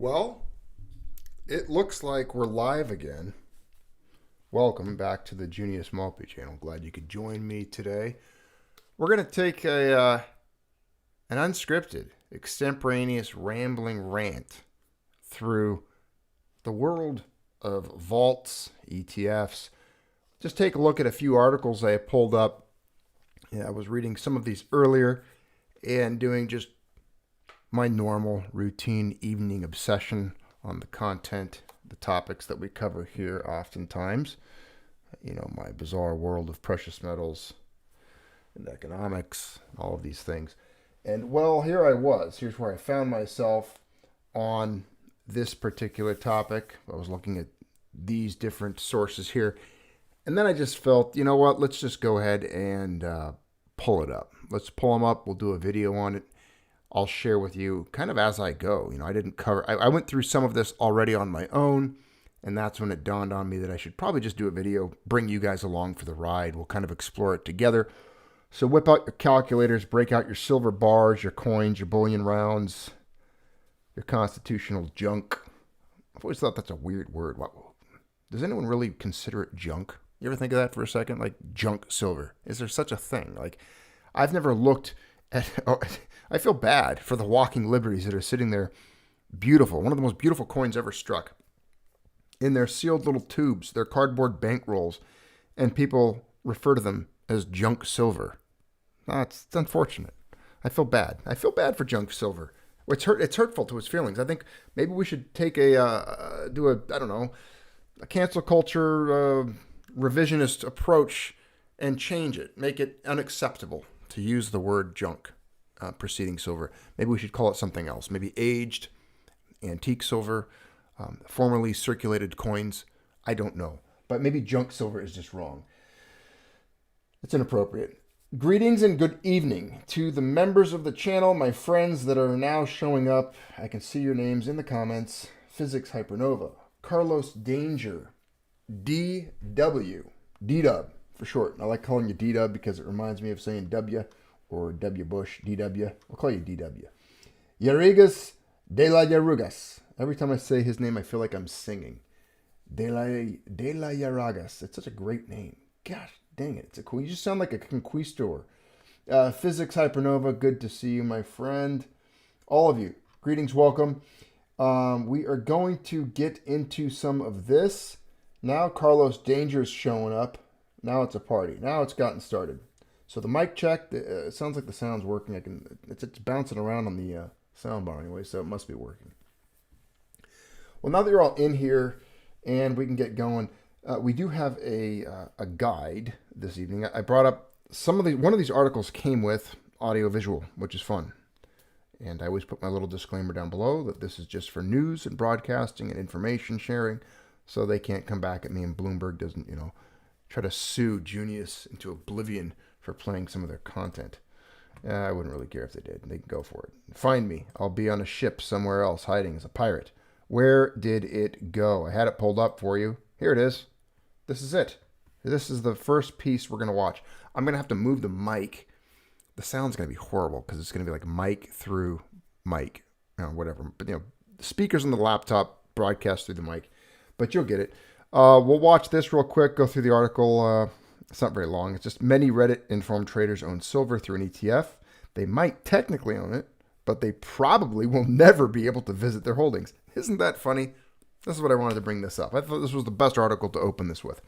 Well, it looks like we're live again. Welcome back to the Junius Maltby channel. Glad you could join me today. We're going to take an unscripted, extemporaneous, rambling rant through the world of vaults, ETFs. Just take a look at a few articles I pulled up. I was reading some of these earlier and doing just my normal routine evening obsession on the content, the topics that we cover here oftentimes. My bizarre world of precious metals and economics, all of these things. And well, here I was. Here's where I found myself on this particular topic. I was looking at these different sources here. And then I just felt, you know what, let's just go ahead and pull it up. Let's pull them up. We'll do a video on it. I'll share with you kind of as I go. I didn't cover, I went through some of this already on my own, and that's when it dawned on me that I should probably just do a video, bring you guys along for the ride. We'll kind of explore it together. So whip out your calculators, break out your silver bars, your coins, your bullion rounds, your constitutional junk. I've always thought that's a weird word. Does anyone really consider it junk? You ever think of that for a second? Like junk silver. Is there such a thing? Like, I've never looked at... I feel bad for the walking liberties that are sitting there beautiful. One of the most beautiful coins ever struck. In their sealed little tubes, their cardboard bank rolls, and people refer to them as junk silver. It's unfortunate. I feel bad. I feel bad for junk silver. It's hurtful to his feelings. I think maybe we should take a cancel culture revisionist approach and change it. Make it unacceptable to use the word junk. Preceding silver. Maybe we should call it something else. Maybe aged, antique silver, formerly circulated coins. I don't know. But maybe junk silver is just wrong. It's inappropriate. Greetings and good evening to the members of the channel, my friends that are now showing up. I can see your names in the comments. Physics Hypernova, Carlos Danger, DW, D-Dub for short. I like calling you D-Dub because it reminds me of saying W. Or W. Bush, DW. We'll call you DW. Yarrigas de la Yarugas. Every time I say his name, I feel like I'm singing. De la Yarragas. It's such a great name. Gosh, dang it. It's a cool. You just sound like a conquistador. Physics Hypernova. Good to see you, my friend. All of you. Greetings, welcome. We are going to get into some of this. Now Carlos Danger's showing up. Now it's a party. Now it's gotten started. So the mic check, it sounds like the sound's working. It's bouncing around on the sound bar anyway, so it must be working. Well, now that you're all in here and we can get going, we do have a guide this evening. I brought up one of these articles came with audio visual, which is fun. And I always put my little disclaimer down below that this is just for news and broadcasting and information sharing, so they can't come back at me and Bloomberg doesn't, try to sue Junius into oblivion for playing some of their content. I wouldn't really care if they did. They can go for it. Find me. I'll be on a ship somewhere else hiding as a pirate. Where did it go? I had it pulled up for you. Here it is. This is it. This is the first piece we're going to watch. I'm going to have to move the mic. The sound's going to be horrible because it's going to be like mic through mic. Whatever. But, the speakers on the laptop broadcast through the mic. But you'll get it. We'll watch this real quick. Go through the article. It's not very long. It's just many Reddit-informed traders own silver through an ETF. They might technically own it, but they probably will never be able to visit their holdings. Isn't that funny? This is what I wanted to bring this up. I thought this was the best article to open this with.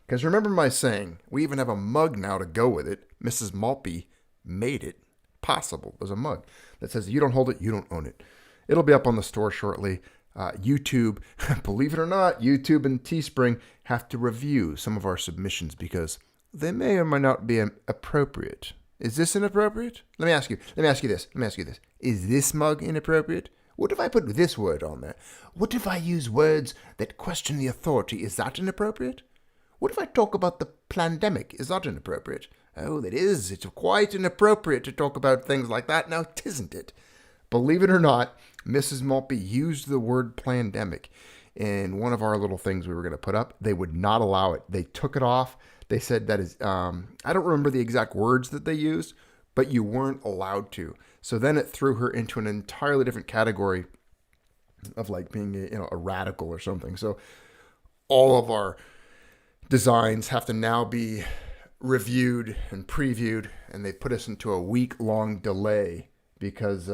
Because remember my saying, we even have a mug now to go with it. Mrs. Maltby made it possible. There's a mug that says, you don't hold it, you don't own it. It'll be up on the store shortly. YouTube, believe it or not, YouTube and Teespring have to review some of our submissions because they may or may not be appropriate. Is this inappropriate? Let me ask you this. Is this mug inappropriate? What if I put this word on there? What if I use words that question the authority? Is that inappropriate? What if I talk about the pandemic? Is that inappropriate? Oh, that is. It's quite inappropriate to talk about things like that now, isn't it? Believe it or not, Mrs. Maltby used the word pandemic in one of our little things we were going to put up. They would not allow it. They took it off. They said that is, I don't remember the exact words that they used, but you weren't allowed to. So then it threw her into an entirely different category of like being a radical or something. So all of our designs have to now be reviewed and previewed, and they put us into a week-long delay because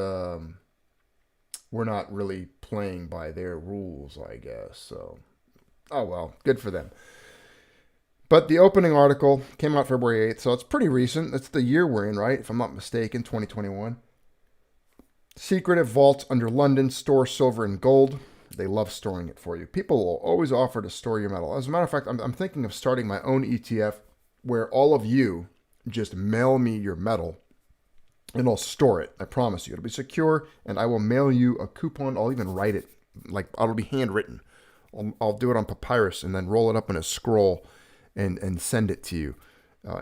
we're not really playing by their rules, I guess. So, oh well, good for them. But the opening article came out February 8th, so it's pretty recent. That's the year we're in, right? If I'm not mistaken, 2021. Secretive vaults under London store silver and gold. They love storing it for you. People will always offer to store your metal. As a matter of fact, I'm thinking of starting my own ETF where all of you just mail me your metal and I'll store it. I promise you. It'll be secure, and I will mail you a coupon. I'll even write it. Like, it'll be handwritten. I'll do it on papyrus and then roll it up in a scroll and send it to you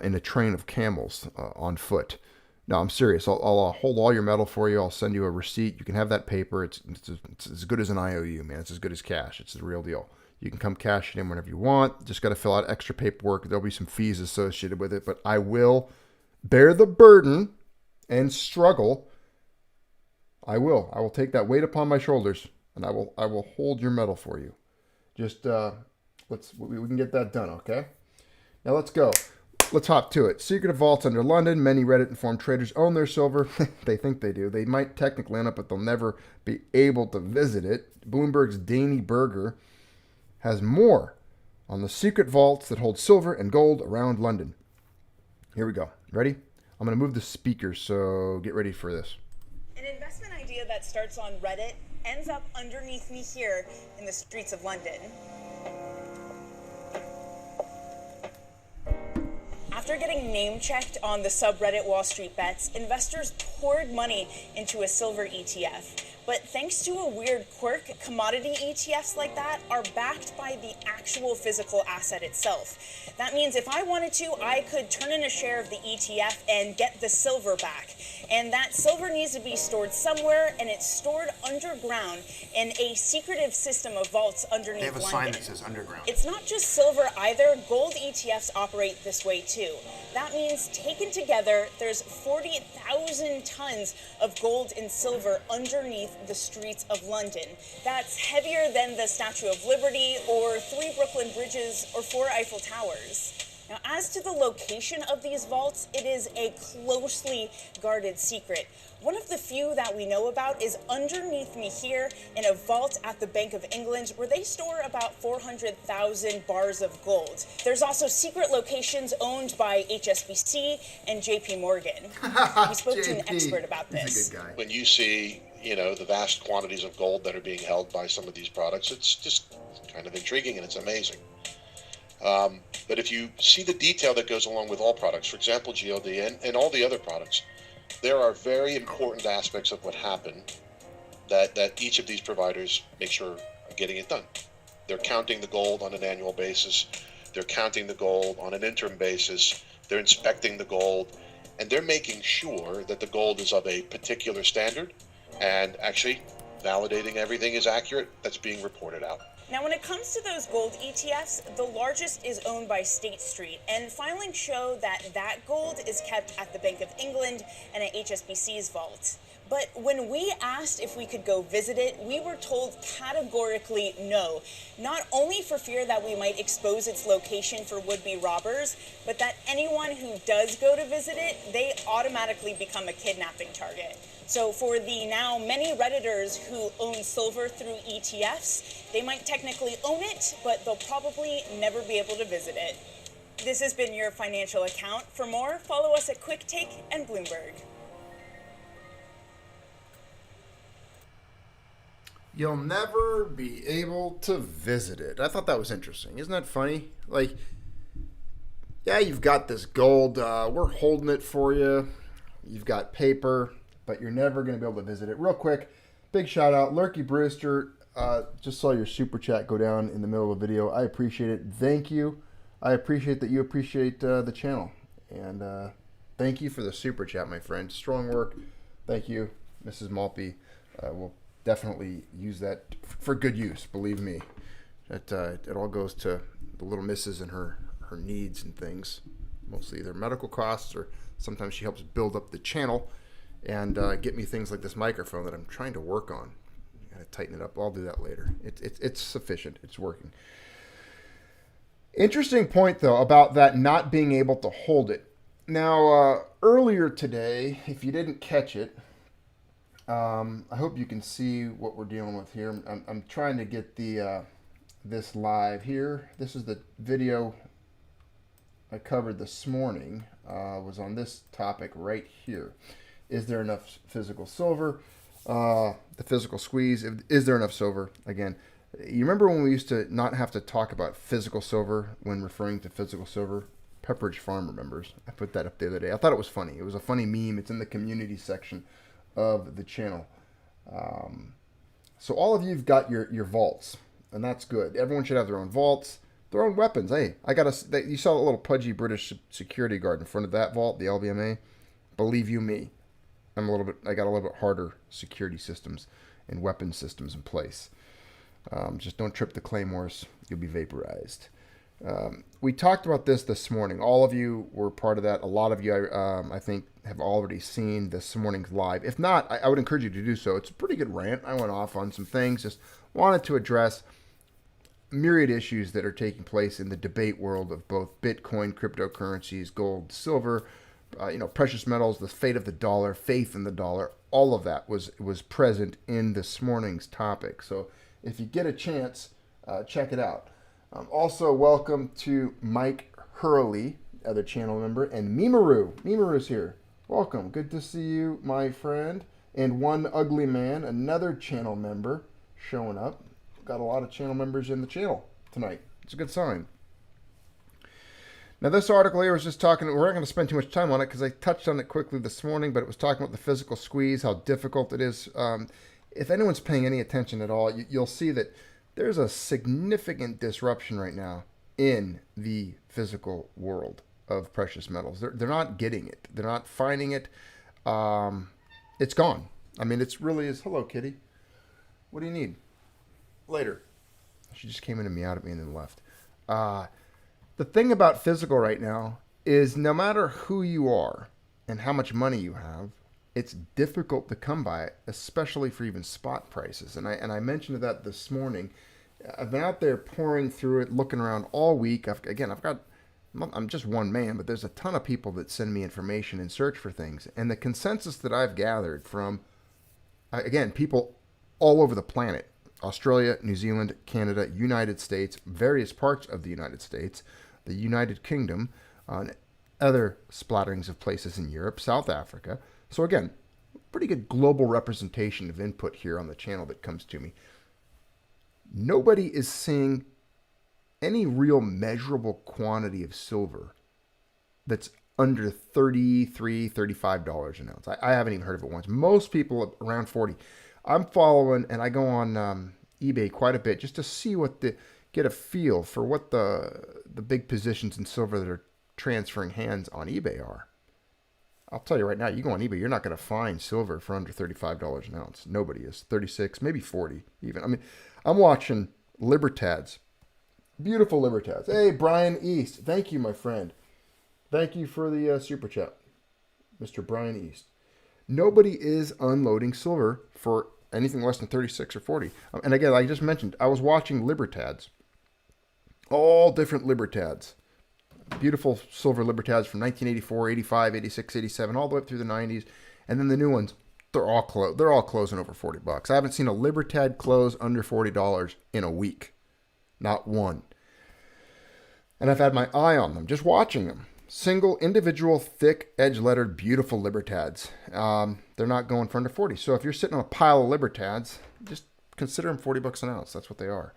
in a train of camels on foot. No, I'm serious. I'll hold all your metal for you. I'll send you a receipt. You can have that paper. It's as good as an IOU, man. It's as good as cash. It's the real deal. You can come cash it in whenever you want. Just got to fill out extra paperwork. There'll be some fees associated with it, but I will bear the burden and struggle. I will take that weight upon my shoulders, and I will hold your metal for you. Just we can get that done, okay? Now let's go. Let's hop to it. Secretive vaults under London. Many Reddit-informed traders own their silver. They think they do. They might technically own it, but they'll never be able to visit it. Bloomberg's Danny Berger has more on the secret vaults that hold silver and gold around London. Here we go. Ready? I'm going to move the speakers, so get ready for this. An investment idea that starts on Reddit ends up underneath me here in the streets of London. After getting name-checked on the subreddit Wall Street Bets, investors poured money into a silver ETF. But thanks to a weird quirk, commodity ETFs like that are backed by the actual physical asset itself. That means if I wanted to, I could turn in a share of the ETF and get the silver back. And that silver needs to be stored somewhere, and it's stored underground in a secretive system of vaults underneath London. They have a sign that says underground. It's not just silver either. Gold ETFs operate this way too. That means taken together, there's 40,000 tons of gold and silver underneath the streets of London. That's heavier than the Statue of Liberty or 3 Brooklyn bridges or 4 Eiffel Towers. Now, as to the location of these vaults, it is a closely guarded secret. One of the few that we know about is underneath me here in a vault at the Bank of England, where they store about 400,000 bars of gold. There's also secret locations owned by HSBC and JP Morgan. We spoke to an expert about this. He's a good guy. When you see, the vast quantities of gold that are being held by some of these products, it's just kind of intriguing and it's amazing. But if you see the detail that goes along with all products, for example, GLD and all the other products, there are very important aspects of what happened that each of these providers make sure are getting it done. They're counting the gold on an annual basis. They're counting the gold on an interim basis. They're inspecting the gold, and they're making sure that the gold is of a particular standard and actually validating everything is accurate that's being reported out. Now, when it comes to those gold ETFs, the largest is owned by State Street, and filings show that gold is kept at the Bank of England and at HSBC's vault. But when we asked if we could go visit it, we were told categorically no, not only for fear that we might expose its location for would-be robbers, but that anyone who does go to visit it, they automatically become a kidnapping target. So for the now many Redditors who own silver through ETFs, they might technically own it, but they'll probably never be able to visit it. This has been your financial account. For more, follow us at Quick Take and Bloomberg. You'll never be able to visit it. I thought that was interesting. Isn't that funny? Like, yeah, you've got this gold. We're holding it for you. You've got paper, but you're never going to be able to visit it. Real quick, big shout out. Lurky Brewster, just saw your super chat go down in the middle of the video. I appreciate it. Thank you. I appreciate that you appreciate the channel. And thank you for the super chat, my friend. Strong work. Thank you, Mrs. Maltby. We'll definitely use that for good use, believe me. It all goes to the little missus and her needs and things. Mostly their medical costs, or sometimes she helps build up the channel and get me things like this microphone that I'm trying to work on. Gotta tighten it up. I'll do that later. It's sufficient. It's working. Interesting point, though, about that not being able to hold it. Now, earlier today, if you didn't catch it, I hope you can see what we're dealing with here. I'm trying to get the this live here. This is the video I covered this morning. Was on this topic right here. Is there enough physical silver? The physical squeeze. Is there enough silver? Again, you remember when we used to not have to talk about physical silver when referring to physical silver? Pepperidge Farm remembers. I put that up the other day. I thought it was funny. It was a funny meme. It's in the community section of the channel. So all of you've got your vaults, and that's good. Everyone should have their own vaults, their own weapons. Hey, you saw a little pudgy British security guard in front of that vault, the LBMA. Believe you me, I got a little bit harder security systems and weapon systems in place. Just don't trip the claymores. You'll be vaporized. We talked about this morning. All of you were part of that. A lot of you, I think, have already seen this morning's live. If not, I would encourage you to do so. It's a pretty good rant. I went off on some things. Just wanted to address myriad issues that are taking place in the debate world of both Bitcoin, cryptocurrencies, gold, silver, precious metals, the fate of the dollar, faith in the dollar. All of that was present in this morning's topic. So if you get a chance, check it out. Also, welcome to Mike Hurley, other channel member, and Mimaru. Mimaru's here. Welcome. Good to see you, my friend. And One Ugly Man, another channel member, showing up. Got a lot of channel members in the channel tonight. It's a good sign. Now, this article here was just talking, we're not going to spend too much time on it because I touched on it quickly this morning, but it was talking about the physical squeeze, how difficult it is. If anyone's paying any attention at all, you'll see that there's a significant disruption right now in the physical world of precious metals. They're not getting it. They're not finding it. It's gone. I mean, it's really is. Hello, kitty. What do you need? Later. She just came in and meowed at me and then left. The thing about physical right now is no matter who you are and how much money you have, it's difficult to come by, especially for even spot prices. And I mentioned that this morning. I've been out there pouring through it, looking around all week. I'm just one man, but there's a ton of people that send me information and search for things. And the consensus that I've gathered from, again, people all over the planet, Australia, New Zealand, Canada, United States, various parts of the United States, the United Kingdom, and other splatterings of places in Europe, South Africa. So again, pretty good global representation of input here on the channel that comes to me. Nobody is seeing any real measurable quantity of silver that's under $33, $35 an ounce. I haven't even heard of it once. Most people around 40. I'm following, and I go on eBay quite a bit just to see get a feel for what the big positions in silver that are transferring hands on eBay are. I'll tell you right now, you go on eBay, you're not going to find silver for under $35 an ounce. Nobody is. 36, maybe 40 even. I mean, I'm watching Libertads. Beautiful Libertads. Hey, Brian East. Thank you, my friend. Thank you for the super chat, Mr. Brian East. Nobody is unloading silver for anything less than 36 or 40. And again, like I just mentioned, I was watching Libertads. All different Libertads. Beautiful silver Libertads from 1984, 85, 86, 87, all the way up through the 90s. And then the new ones, they're all closing over $40. I haven't seen a Libertad close under $40 in a week. Not one. And I've had my eye on them, just watching them. Single, individual, thick, edge-lettered, beautiful Libertads. They're not going for under 40. So if you're sitting on a pile of Libertads, just consider them $40 an ounce. That's what they are.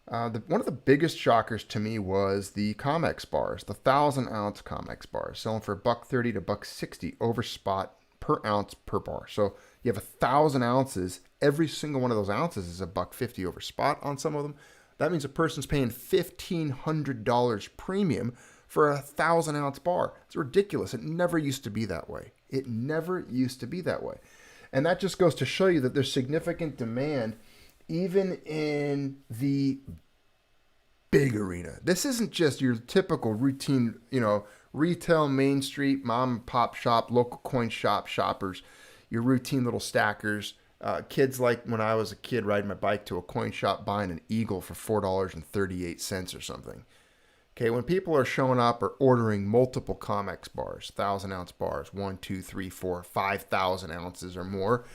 One of the biggest shockers to me was the COMEX bars, the 1,000-ounce COMEX bars, selling for $1.30 to $1.60 over spot per ounce per bar. So you have 1,000 ounces. Every single one of those ounces is $1.50 over spot on some of them. That means a person's paying $1,500 premium for a 1,000-ounce bar. It's ridiculous. It never used to be that way. It never used to be that way. And that just goes to show you that there's significant demand even in the big arena. This isn't just your typical routine, retail, Main Street, mom and pop shop, local coin shop shoppers, your routine little stackers, Kids like when I was a kid riding my bike to a coin shop buying an Eagle for $4.38 or something. Okay, when people are showing up or ordering multiple Comex bars, 1,000-ounce bars, 1, 2, 3, 4, 5,000 ounces or more,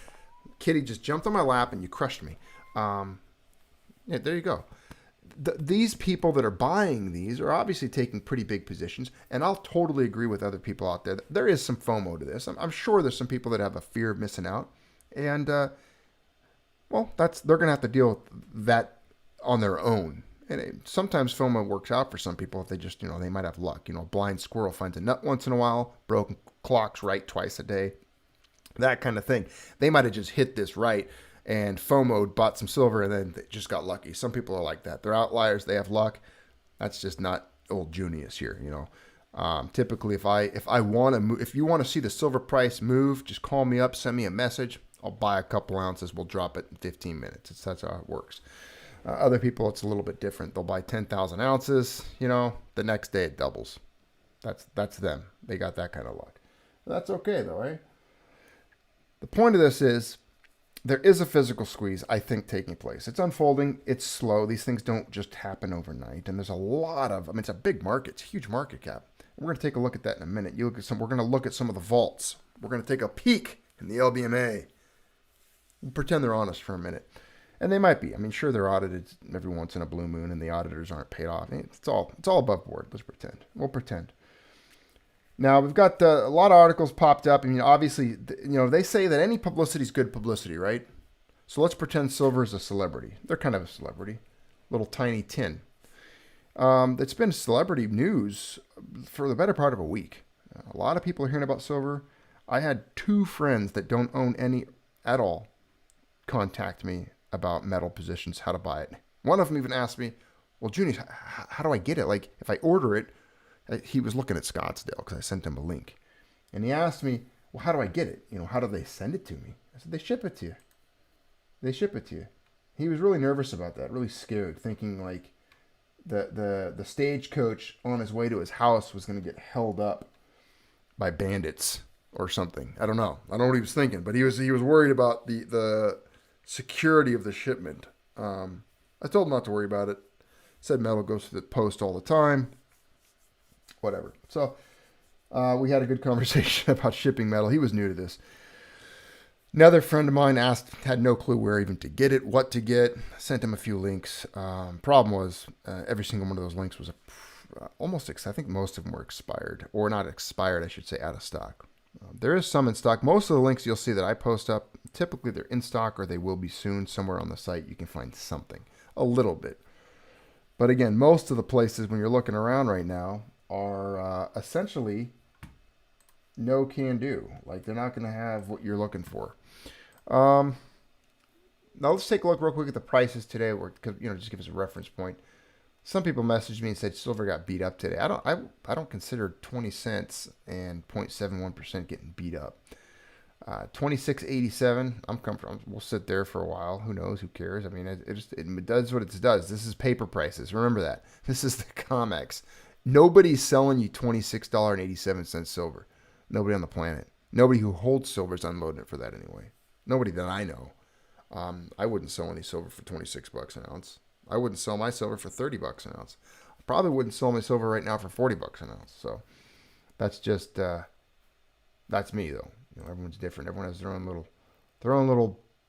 kitty just jumped on my lap and you crushed me. Yeah, there you go. These people that are buying these are obviously taking pretty big positions, and I'll totally agree with other people out there. There is some FOMO to this. I'm sure there's some people that have a fear of missing out, and well, they're going to have to deal with that on their own. And sometimes FOMO works out for some people if they just, they might have luck. A blind squirrel finds a nut once in a while, broken clocks right twice a day, that kind of thing. They might have just hit this right and FOMO'd, bought some silver, and then they just got lucky. Some people are like that. They're outliers. They have luck. That's just not old Junius here, Typically, if you want to see the silver price move, just call me up, send me a message. I'll buy a couple ounces. We'll drop it in 15 minutes. That's how it works. Other people, it's a little bit different. They'll buy 10,000 ounces. The next day it doubles. That's them. They got that kind of luck. That's okay though, right? The point of this is there is a physical squeeze, I think, taking place. It's unfolding. It's slow. These things don't just happen overnight. And there's a lot of, it's a big market. It's a huge market cap. We're going to take a look at that in a minute. We're going to look at some of the vaults. We're going to take a peek in the LBMA. Pretend they're honest for a minute. And they might be. Sure, they're audited every once in a blue moon, and the auditors aren't paid off. It's all above board. Let's pretend. We'll pretend. Now, we've got a lot of articles popped up. Obviously, they say that any publicity is good publicity, right? So let's pretend silver is a celebrity. They're kind of a celebrity. Little tiny tin. It's been celebrity news for the better part of a week. A lot of people are hearing about silver. I had 2 friends that don't own any at all contact me about metal positions, how to buy it. One of them even asked me, well, Junius, how do I get it? Like, if I order it, he was looking at Scottsdale because I sent him a link. And he asked me, well, how do I get it? How do they send it to me? I said, they ship it to you. They ship it to you. He was really nervous about that, really scared, thinking like the stagecoach on his way to his house was going to get held up by bandits or something. I don't know. I don't know what he was thinking, but he was worried about the security of the shipment. I told him not to worry about it. Said metal goes to the post all the time. Whatever. So we had a good conversation about shipping metal. He was new to this. Another friend of mine had no clue where even to get it, what to get. Sent him a few links. Problem was every single one of those links was almost, I think most of them were expired. Or not expired, I should say, out of stock. There is some in stock. Most of the links you'll see that I post up, typically they're in stock or they will be soon. Somewhere on the site you can find something. A little bit. But again, most of the places when you're looking around right now are essentially no can do. Like, they're not going to have what you're looking for. Now let's take a look real quick at the prices today, just give us a reference point. Some people messaged me and said silver got beat up today. I don't consider 20 cents and 0.71% getting beat up. 26.87. I'm comfortable. We'll sit there for a while. Who knows? Who cares? It does what it does. This is paper prices. Remember that. This is the Comex. Nobody's selling you $26.87 silver. Nobody on the planet. Nobody who holds silver is unloading it for that anyway. Nobody that I know. I wouldn't sell any silver for $26 an ounce. I wouldn't sell my silver for $30 an ounce. I probably wouldn't sell my silver right now for $40 an ounce. So that's just that's me though. Everyone's different. Everyone has their own little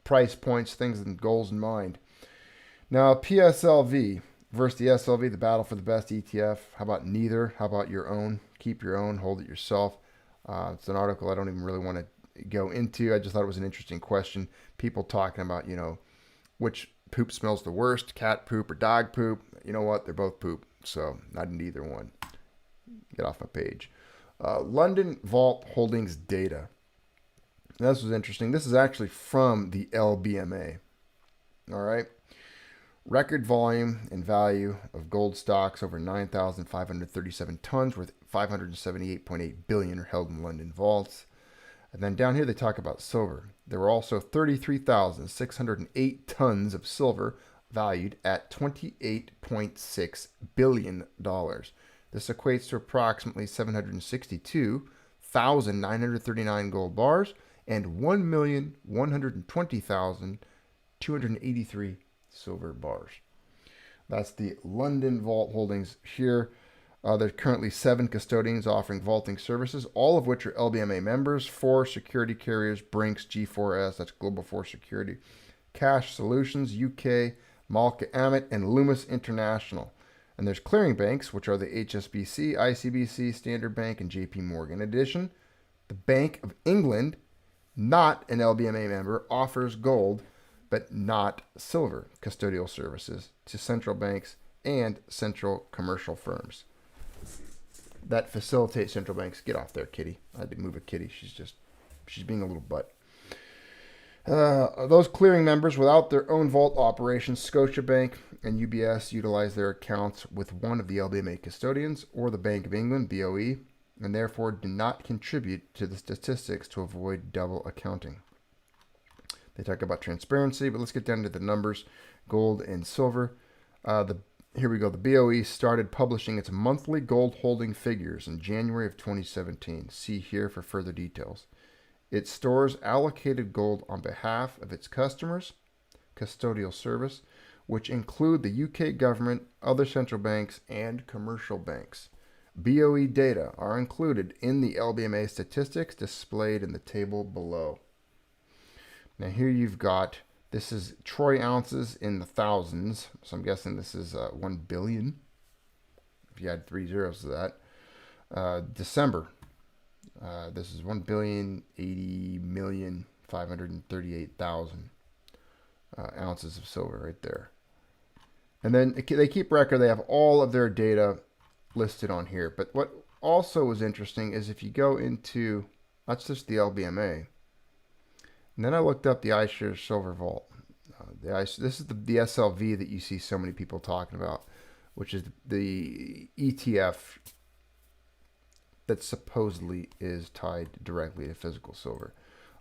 price points, things and goals in mind. Now PSLV versus the SLV, the battle for the best ETF. How about neither? How about your own? Keep your own. Hold it yourself. It's an article I don't even really want to go into. I just thought it was an interesting question. People talking about which poop smells the worst, cat poop or dog poop. You know what? They're both poop. So not in either one. Get off my page. London Vault Holdings data. Now, this was interesting. This is actually from the LBMA. All right. Record volume and value of gold stocks over 9,537 tons worth $578.8 billion are held in London vaults. And then down here they talk about silver. There were also 33,608 tons of silver valued at $28.6 billion. This equates to approximately 762,939 gold bars and 1,120,283 silver bars. That's the London Vault holdings here. There's currently 7 custodians offering vaulting services, all of which are LBMA members. 4 security carriers: Brinks, G4S, that's Global 4 Security, Cash Solutions, UK, Maltby Marauders, and Loomis International. And there's clearing banks, which are the HSBC, ICBC, Standard Bank, and JP Morgan. In addition, the Bank of England, not an LBMA member, offers gold but not silver custodial services to central banks and central commercial firms that facilitate central banks. Get off there, kitty. I had to move a kitty. She's being a little butt. Those clearing members without their own vault operations, Scotiabank and UBS, utilize their accounts with one of the LBMA custodians or the Bank of England, BOE, and therefore do not contribute to the statistics to avoid double accounting. They talk about transparency, but let's get down to the numbers. Gold and silver. Here we go. The BOE started publishing its monthly gold holding figures in January of 2017. See here for further details. It stores allocated gold on behalf of its customers, custodial service, which include the UK government, other central banks, and commercial banks. BOE data are included in the LBMA statistics displayed in the table below. Now here you've got, this is troy ounces in the thousands, so I'm guessing this is 1 billion, if you add 3 zeros to that. December, this is 1,080,538,000 ounces of silver right there. And then they keep record, they have all of their data listed on here. But what also is interesting is if you go into, that's just the LBMA. And then I looked up the iShares Silver Vault. This is the SLV that you see so many people talking about, which is the ETF that supposedly is tied directly to physical silver.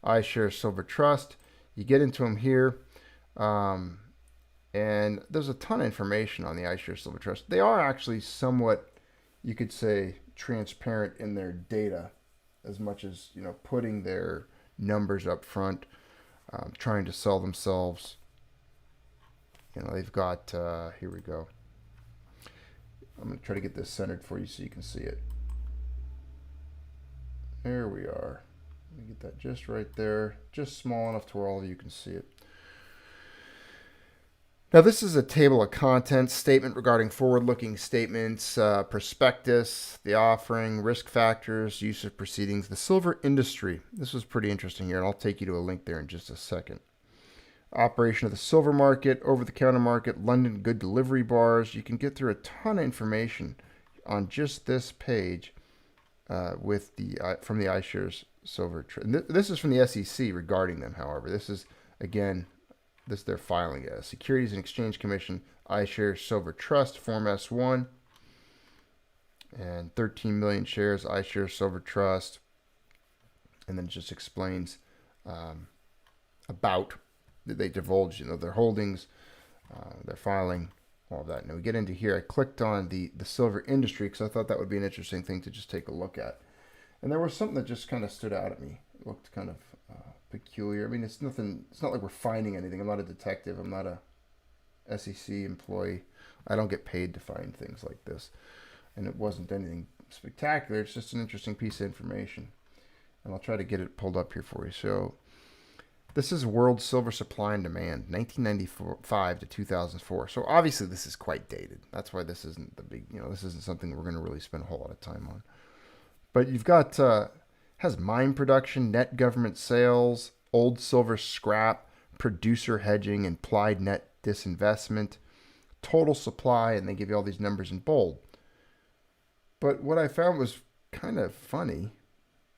iShares Silver Trust. You get into them here, and there's a ton of information on the iShares Silver Trust. They are actually somewhat, you could say, transparent in their data, as much as, you know, putting their numbers up front, trying to sell themselves. You know, they've got, here we go. I'm going to try to get this centered for you so you can see it. There we are. Let me get that just right there, just small enough to where all of you can see it. Now, this is a table of contents, statement regarding forward-looking statements, prospectus, the offering, risk factors, use of proceedings, the silver industry. This was pretty interesting here, and I'll take you to a link there in just a second. Operation of the silver market, over-the-counter market, London good delivery bars. You can get through a ton of information on just this page with the from the iShares Silver. This is from the SEC regarding them, however. This is, again, this is their filing as Securities and Exchange Commission, iShares Silver Trust, Form S1, and 13 million shares, iShares Silver Trust, and then it just explains about that they divulge, you know, their holdings, their filing, all of that. Now we get into here. I clicked on the silver industry because I thought that would be an interesting thing to just take a look at, and there was something that just kind of stood out at me. It looked kind of peculiar. I mean, it's nothing. It's not like we're finding anything. I'm not a detective. I'm not a SEC employee. I don't get paid to find things like this, and it wasn't anything spectacular. It's just an interesting piece of information, and I'll try to get it pulled up here for you. So, this is world silver supply and demand, 1995 to 2004. So obviously this is quite dated. That's why this isn't the big. You know, this isn't something we're going to really spend a whole lot of time on. But you've got. Has mine production, net government sales, old silver scrap, producer hedging, implied net disinvestment, total supply, and they give you all these numbers in bold. But what I found was kind of funny,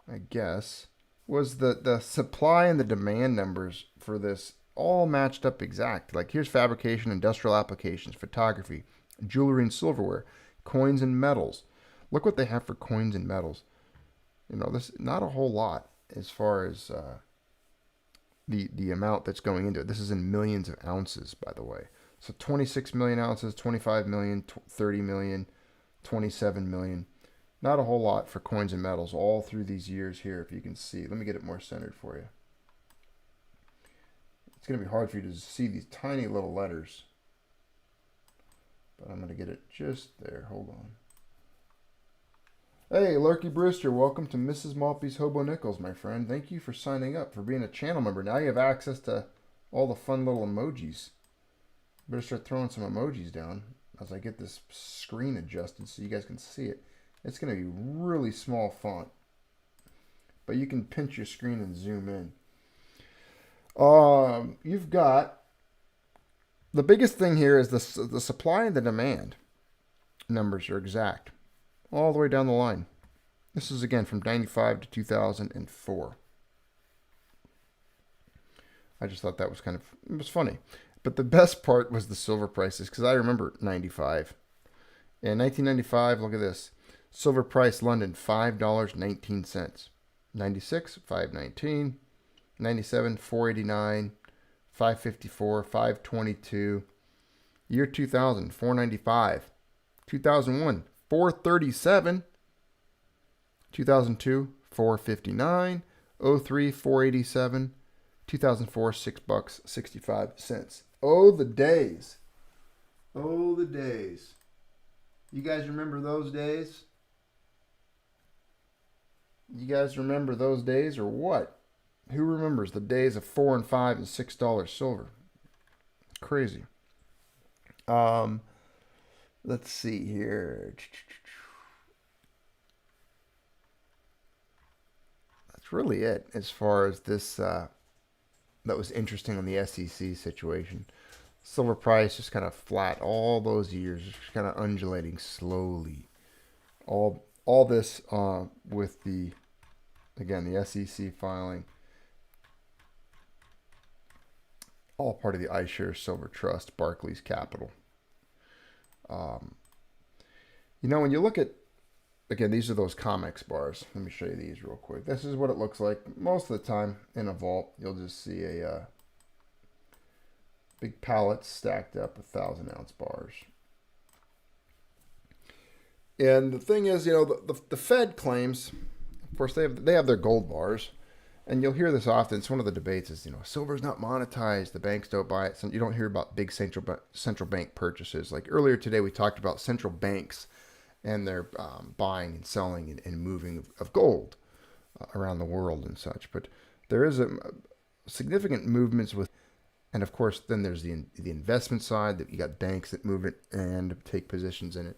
I guess, was the supply and the demand numbers for this all matched up exact. Like here's fabrication, industrial applications, photography, jewelry and silverware, coins and metals. Look what they have for coins and metals. You know, this not a whole lot as far as the amount that's going into it. This is in millions of ounces, by the way. So 26 million ounces, 25 million, 30 million, 27 million. Not a whole lot for coins and metals all through these years here, if you can see. Let me get it more centered for you. It's going to be hard for you to see these tiny little letters. But I'm going to get it just there. Hold on. Hey, Lurky Brewster, welcome to Mrs. Maltby's Hobo Nickels, my friend. Thank you for signing up, for being a channel member. Now you have access to all the fun little emojis. Better start throwing some emojis down as I get this screen adjusted so you guys can see it. It's going to be really small font, but you can pinch your screen and zoom in. You've got, the biggest thing here is the supply and the demand numbers are exact all the way down the line. This is again from 95 to 2004. I just thought that was kind of, it was funny. But the best part was the silver prices, because I remember 95. In 1995, look at this. Silver price London, $5.19. 96, $5.19. 97, $4.89. 554, 522. Year 2000, $4.95. 2001, $4.37. 2002, $4.59. 03, $4.87. 2004, $6.65. Oh, the days. Oh, the days. You guys remember those days? You guys remember those days or what? Who remembers the days of $4 and $5 and $6 silver? Crazy. Let's see here. That's really it as far as this that was interesting on the SEC situation. Silver price just kind of flat all those years, just kind of undulating slowly. All this with the, again, the SEC filing. All part of the iShares Silver Trust, Barclays Capital. You know, when you look at, again, these are those COMEX bars. Let me show you these real quick. This is what it looks like. Most of the time in a vault, you'll just see a big pallet stacked up with 1,000-ounce bars. And the thing is, you know, the Fed claims, of course, they have their gold bars. And you'll hear this often. It's one of the debates is, you know, silver's not monetized. The banks don't buy it. So you don't hear about big central bank purchases. Like earlier today, we talked about central banks and their buying and selling and moving of gold around the world and such. But there is a significant movements with, and of course, then there's the investment side that you got banks that move it and take positions in it.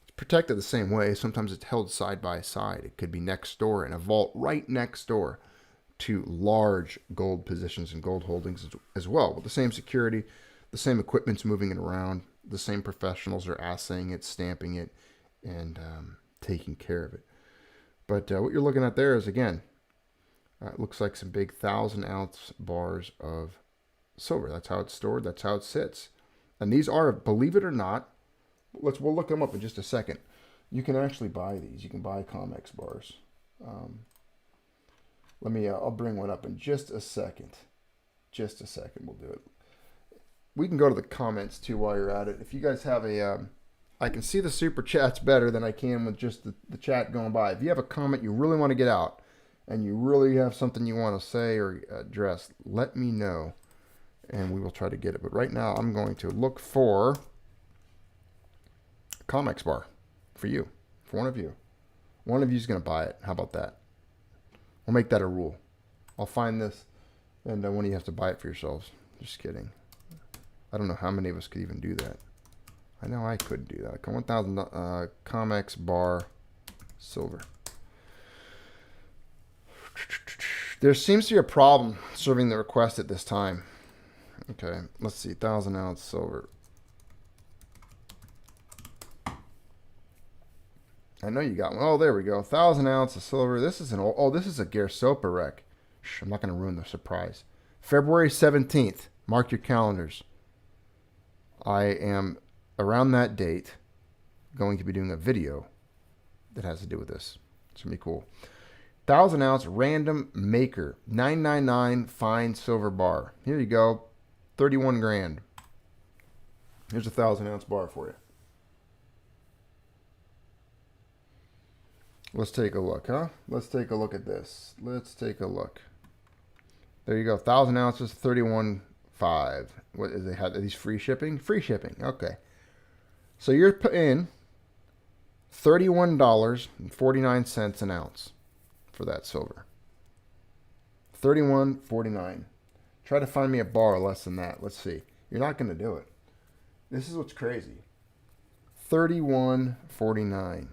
It's protected the same way. Sometimes it's held side by side. It could be next door in a vault right next door to large gold positions and gold holdings as well. With the same security, the same equipment's moving it around, the same professionals are assaying it, stamping it, and taking care of it. But what you're looking at there is, again, it looks like some big 1,000-ounce bars of silver. That's how it's stored. That's how it sits. And these are, believe it or not, we'll look them up in just a second. You can actually buy these. You can buy COMEX bars. I'll bring one up in just a second. Just a second, we'll do it. We can go to the comments too while you're at it. If you guys have I can see the super chats better than I can with just the chat going by. If you have a comment you really want to get out and you really have something you want to say or address, let me know and we will try to get it. But right now I'm going to look for a COMEX bar for you, for one of you. One of you is going to buy it. How about that? We'll make that a rule. I'll find this, and one of you have to buy it for yourselves. Just kidding. I don't know how many of us could even do that. I know I could do that. 1,000 COMEX bar silver. There seems to be a problem serving the request at this time. Okay, let's see. 1,000-ounce silver. I know you got one. Oh, there we go. 1,000 ounce of silver. This is this is a Gersopa wreck. I'm not going to ruin the surprise. February 17th. Mark your calendars. I am, around that date, going to be doing a video that has to do with this. It's going to be cool. 1,000 ounce random maker. 999 fine silver bar. Here you go. 31 grand. Here's a 1,000 ounce bar for you. Let's take a look, huh? Let's take a look at this. Let's take a look. There you go. 1,000 ounces, 31.5. What is they had? Are these free shipping? Free shipping. Okay. So you're paying $31.49 an ounce for that silver. $31.49. Try to find me a bar less than that. Let's see. You're not going to do it. This is what's crazy. $31.49.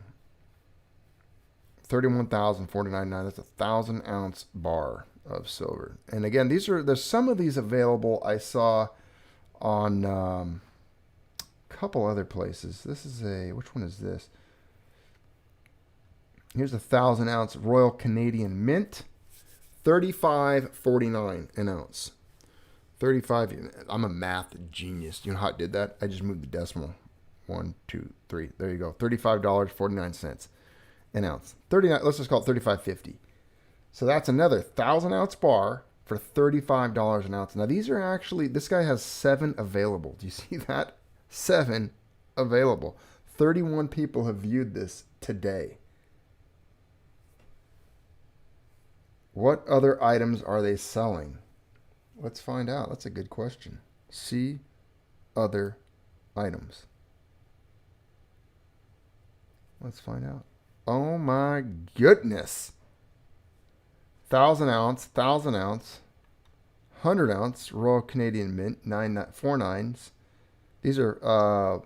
31,049. That's a 1,000 ounce bar of silver. And again, there's some of these available. I saw on a couple other places. This is which one is this? Here's a 1,000 ounce Royal Canadian Mint, $35.49 an ounce. 35. I'm a math genius. You know how I did that? I just moved the decimal. 1, 2, 3. There you go. $35.49 an ounce. 39. Let's just call it $35.50. So that's another 1,000 ounce bar for $35 an ounce. Now these are actually. This guy has 7 available. Do you see that? 7 available. 31 people have viewed this today. What other items are they selling? Let's find out. That's a good question. See other items. Let's find out. Oh my goodness. 1,000 ounce, 100 ounce Royal Canadian Mint, 4 9s. These are, how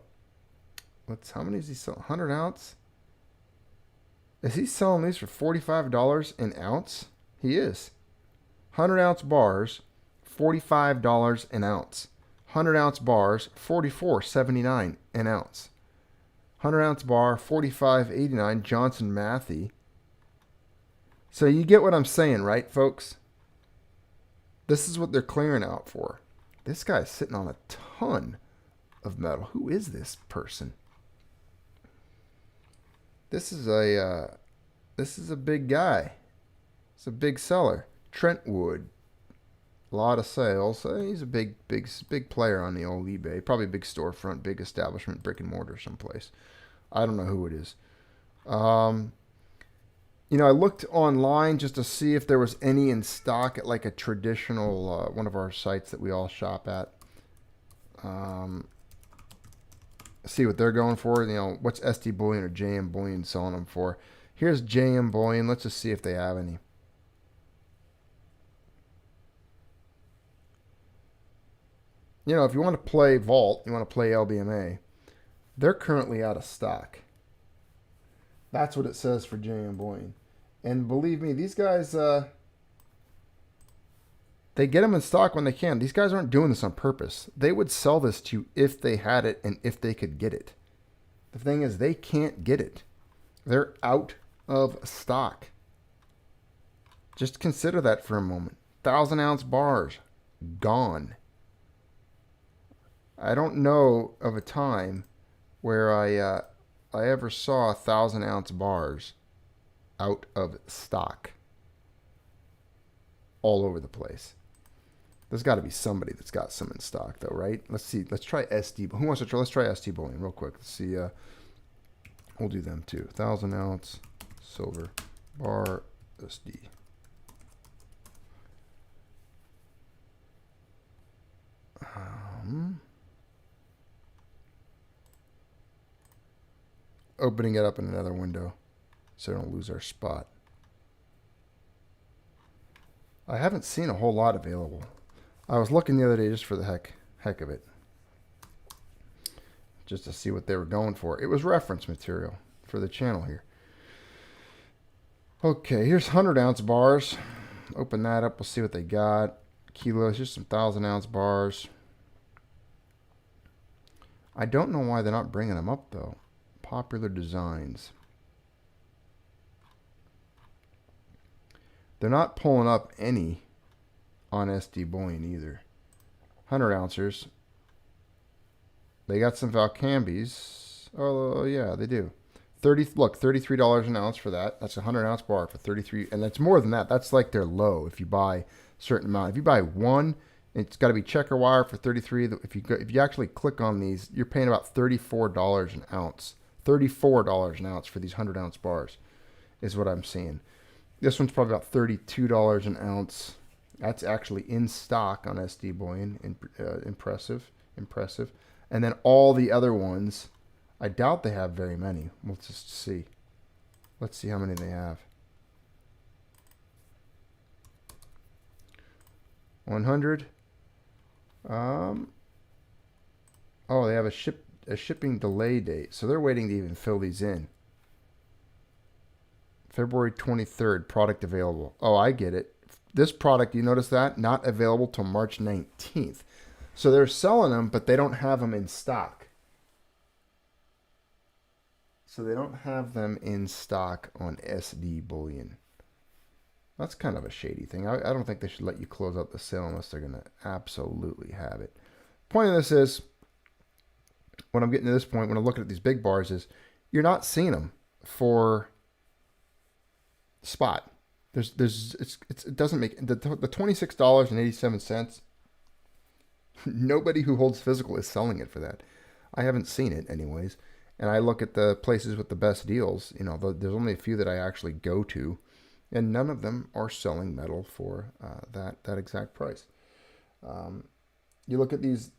many is he selling? 100 ounce? Is he selling these for $45 an ounce? He is. 100 ounce bars, $45 an ounce. 100 ounce bars, $44.79 an ounce. 100 ounce bar, $45.89, Johnson Matthey. So you get what I'm saying, right, folks? This is what they're clearing out for. This guy's sitting on a ton of metal. Who is this person? This is a big guy. It's a big seller. Trentwood. A lot of sales. He's a big player on the old eBay. Probably a big storefront, big establishment, brick and mortar someplace. I don't know who it is. I looked online just to see if there was any in stock at like a traditional, one of our sites that we all shop at. See what they're going for. What's SD Bullion or JM Bullion selling them for. Here's JM Bullion. Let's just see if they have any. If you want to play Vault, you want to play LBMA, they're currently out of stock. That's what it says for JM Bullion. And believe me, these guys, they get them in stock when they can. These guys aren't doing this on purpose. They would sell this to you if they had it and if they could get it. The thing is, they can't get it. They're out of stock. Just consider that for a moment. 1,000 ounce bars, gone. I don't know of a time where I ever saw 1,000 ounce bars out of stock all over the place. There's got to be somebody that's got some in stock, though, right? Let's see. Let's try SD. Who wants to try? Let's try SD Bullion real quick. Let's see. We'll do them too. 1,000 ounce silver bar SD. Opening it up in another window so I don't lose our spot. I haven't seen a whole lot available. I was looking the other day just for the heck of it. Just to see what they were going for. It was reference material for the channel here. Okay, here's 100 ounce bars. Open that up, we'll see what they got. Kilos, here's some 1,000 ounce bars. I don't know why they're not bringing them up though. Popular designs. They're not pulling up any on SD Bullion either. 100 ouncers. They got some Valcambis. Oh yeah, they do. Look, $33 an ounce for that. That's a 100 ounce bar for 33, and that's more than that. That's like their low if you buy a certain amount. If you buy one, it's got to be checker wire for 33. If you actually click on these, you're paying about $34 an ounce. $34 an ounce for these 100 ounce bars. is what I'm seeing. This one's probably about $32 an ounce. That's actually in stock on SD Bullion. Impressive. And then all the other ones, I doubt they have very many. We'll just see. Let's see how many they have. 100. Oh, they have a shipping delay date, so they're waiting to even fill these in. February 23rd, product available. Oh, I get it. This product, you notice that? Not available till March 19th. So they're selling them, but they don't have them in stock. So they don't have them in stock on SD Bullion. That's kind of a shady thing. I don't think they should let you close out the sale unless they're going to absolutely have it. Point of this is, when I'm getting to this point, when I'm looking at these big bars, is you're not seeing them for spot. It doesn't make the $26.87. Nobody who holds physical is selling it for that. I haven't seen it anyways. And I look at the places with the best deals. You know, there's only a few that I actually go to, and none of them are selling metal for that exact price. You look at these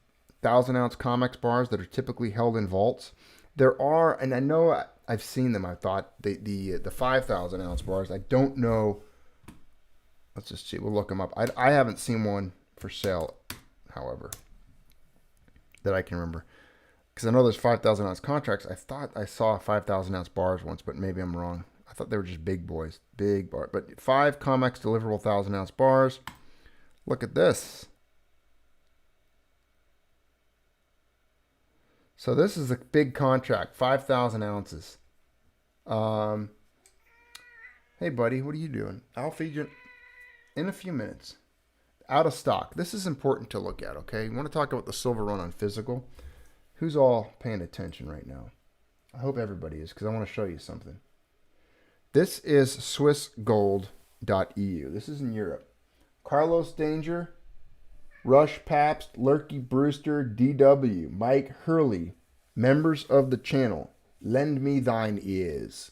1,000-ounce Comex bars that are typically held in vaults. There are, and I know I've seen them. I thought the 5,000-ounce bars. I don't know. Let's just see. We'll look them up. I haven't seen one for sale, however, that I can remember. Because I know there's 5,000-ounce contracts. I thought I saw 5,000-ounce bars once, but maybe I'm wrong. I thought they were just big boys. Big bar. But 5 Comex deliverable 1,000-ounce bars. Look at this. So this is a big contract. 5,000 ounces. Hey, buddy. What are you doing? I'll feed you in a few minutes. Out of stock. This is important to look at, okay? You want to talk about the silver run on physical? Who's all paying attention right now? I hope everybody is, because I want to show you something. This is swissgold.eu. This is in Europe. Carlos Danger, Rush Pabst, Lurky Brewster, DW, Mike Hurley, members of the channel. Lend me thine ears.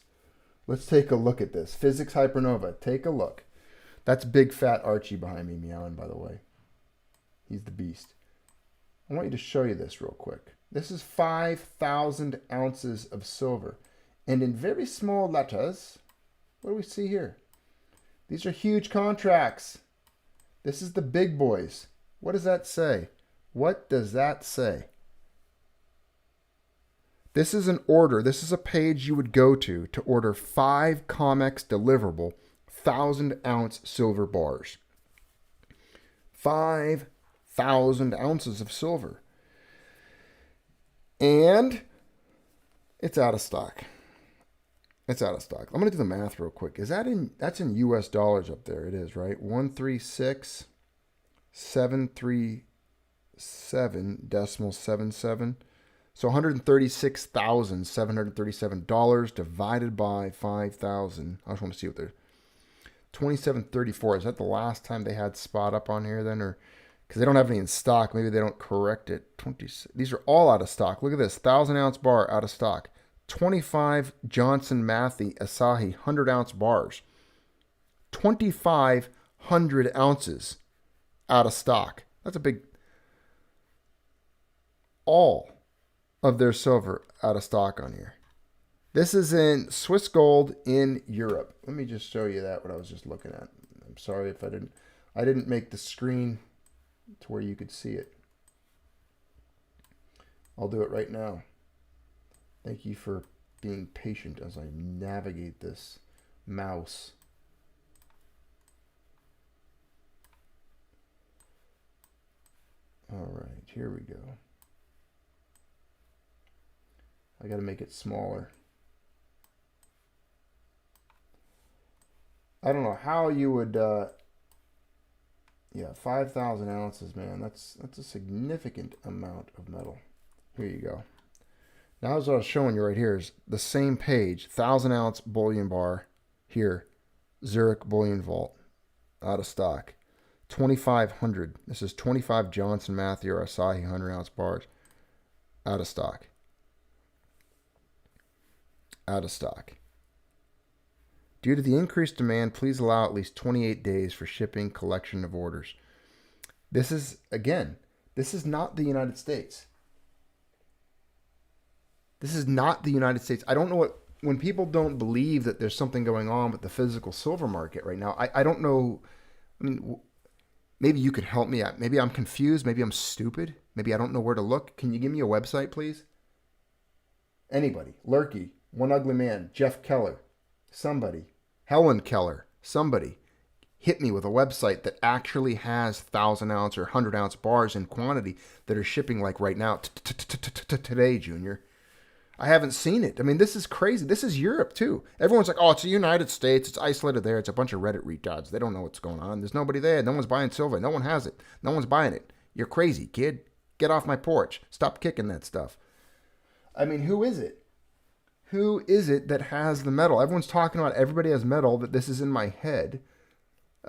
Let's take a look at this. Physics Hypernova. Take a look. That's big fat Archie behind me meowing, by the way. He's the beast. I want you to show you this real quick. This is 5,000 ounces of silver. And in very small letters, what do we see here? These are huge contracts. This is the big boys. What does that say? What does that say? This is an order. This is a page you would go to order 5 Comex deliverable 1,000-ounce silver bars. 5,000 ounces of silver. And it's out of stock. It's out of stock. I'm going to do the math real quick. That's in US dollars up there. It is, right? 136,737.77. So $136,737 divided by 5,000. I just want to see what they're 27.34. Is that the last time they had spot up on here then, or because they don't have any in stock? Maybe they don't correct it. 20. These are all out of stock. Look at this, 1,000-ounce bar out of stock. 25 Johnson Matthey Asahi 100-ounce bars. 2,500 ounces out of stock. That's a big. All of their silver out of stock on here. This is in Swiss Gold in Europe. Let me just show you that, what I was just looking at. I'm sorry if I didn't make the screen to where you could see it. I'll do it right now. Thank you for being patient as I navigate this mouse. All right, here we go. I got to make it smaller. I don't know how you would, yeah, 5,000 ounces, man. That's a significant amount of metal. Here you go. Now, as I was showing you right here is the same page, 1,000-ounce bullion bar here, Zurich Bullion Vault, out of stock. 2,500. This is 25 Johnson Matthey or Asahi 100-ounce bars, out of stock. Out of stock. Due to the increased demand, please allow at least 28 days for shipping collection of orders. This is, again, this is not the United States. This is not the United States. I don't know what, when people don't believe that there's something going on with the physical silver market right now, I don't know. I mean, maybe you could help me out. Maybe I'm confused. Maybe I'm stupid. Maybe I don't know where to look. Can you give me a website, please? Anybody. Lurky, One Ugly Man, Jeff Keller, somebody. Helen Keller, somebody. Hit me with a website that actually has 1,000-ounce or 100-ounce bars in quantity that are shipping like right now. Today, Junior. I haven't seen it. I mean, this is crazy. This is Europe, too. Everyone's like, oh, it's the United States. It's isolated there. It's a bunch of Reddit retards. They don't know what's going on. There's nobody there. No one's buying silver. No one has it. No one's buying it. You're crazy, kid. Get off my porch. Stop kicking that stuff. I mean, who is it? Who is it that has the metal? Everyone's talking about everybody has metal, that this is in my head.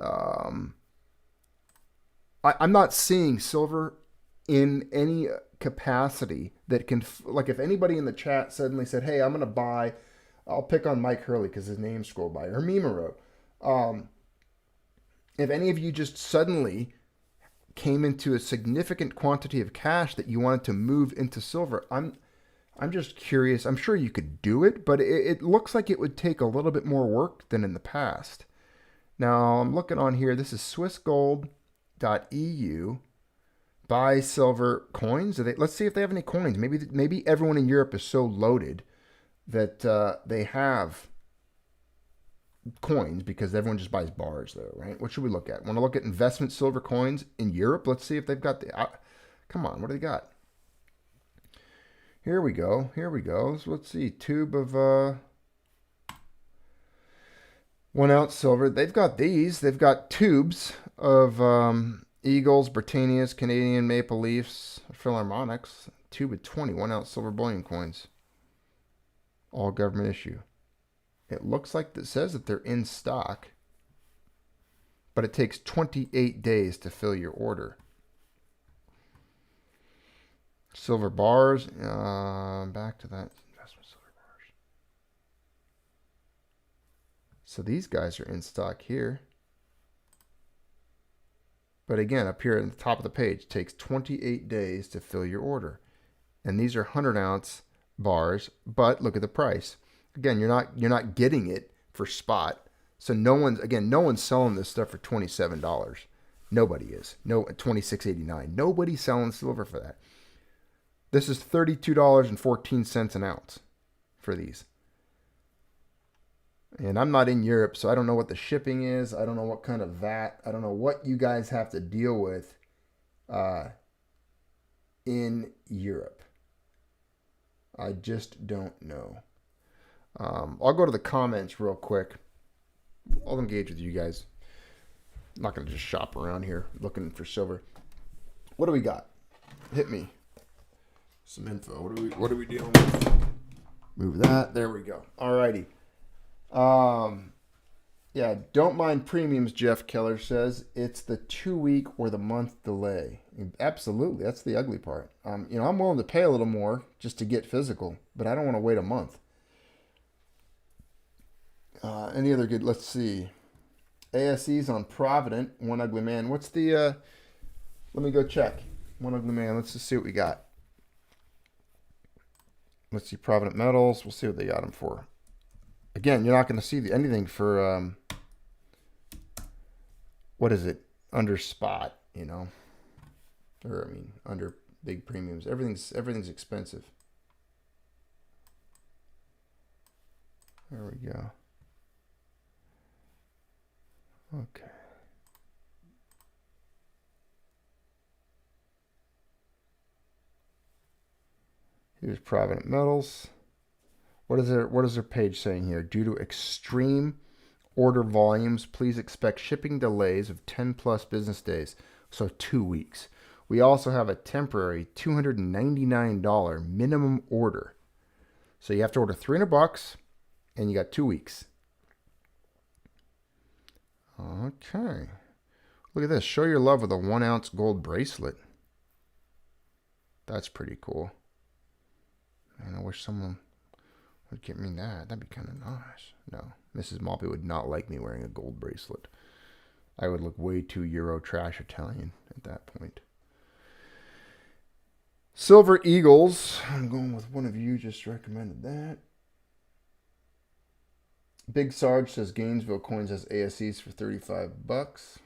I'm not seeing silver in any capacity that can, like, if anybody in the chat suddenly said, hey, I'm going to buy, I'll pick on Mike Hurley because his name scrolled by, or Mimaro. If any of you just suddenly came into a significant quantity of cash that you wanted to move into silver, I'm just curious. I'm sure you could do it, but it looks like it would take a little bit more work than in the past. Now, I'm looking on here. This is swissgold.eu. Buy silver coins. Let's see if they have any coins. Maybe everyone in Europe is so loaded that they have coins because everyone just buys bars, though, right? What should we look at? Want to look at investment silver coins in Europe? Let's see if they've got the... come on, what do they got? Here we go. So let's see. Tube of 1 ounce silver. They've got these. They've got tubes of Eagles, Britannias, Canadian Maple Leafs, Philharmonics. Tube of 20 1 ounce silver bullion coins. All government issue. It looks like it says that they're in stock, but it takes 28 days to fill your order. Silver bars, back to that investment silver bars. So these guys are in stock here. But again, up here at the top of the page, it takes 28 days to fill your order. And these are 100-ounce bars, but look at the price. Again, you're not getting it for spot. So no one's selling this stuff for $27. Nobody is. No, $26.89. Nobody's selling silver for that. This is $32.14 an ounce for these. And I'm not in Europe, so I don't know what the shipping is. I don't know what kind of VAT. I don't know what you guys have to deal with in Europe. I just don't know. I'll go to the comments real quick. I'll engage with you guys. I'm not going to just shop around here looking for silver. What do we got? Hit me. Some info. What are we dealing with? Move that. There we go. Alrighty. Yeah, don't mind premiums, Jeff Keller says. It's the 2-week or the month delay. Absolutely. That's the ugly part. I'm willing to pay a little more just to get physical, but I don't want to wait a month. Any other good? Let's see. ASE's on Provident. One Ugly Man. What's the, let me go check. One Ugly Man. Let's just see what we got. Let's see Provident Metals. We'll see what they got them for. Again, you're not going to see anything for, what is it? Under spot, or under big premiums. Everything's expensive. There we go. Okay. Here's Provident Metals. What is their page saying here? Due to extreme order volumes, please expect shipping delays of 10 plus business days, so 2 weeks. We also have a temporary $299 minimum order. So you have to order $300 and you got 2 weeks. Okay. Look at this. Show your love with a 1 ounce gold bracelet. That's pretty cool. Man, I wish someone I can't mean that. That'd be kind of nice. No, Mrs. Maltby would not like me wearing a gold bracelet. I would look way too Euro trash Italian at that point. Silver Eagles. I'm going with one of you just recommended that. Big Sarge says Gainesville Coins has ASEs for $35.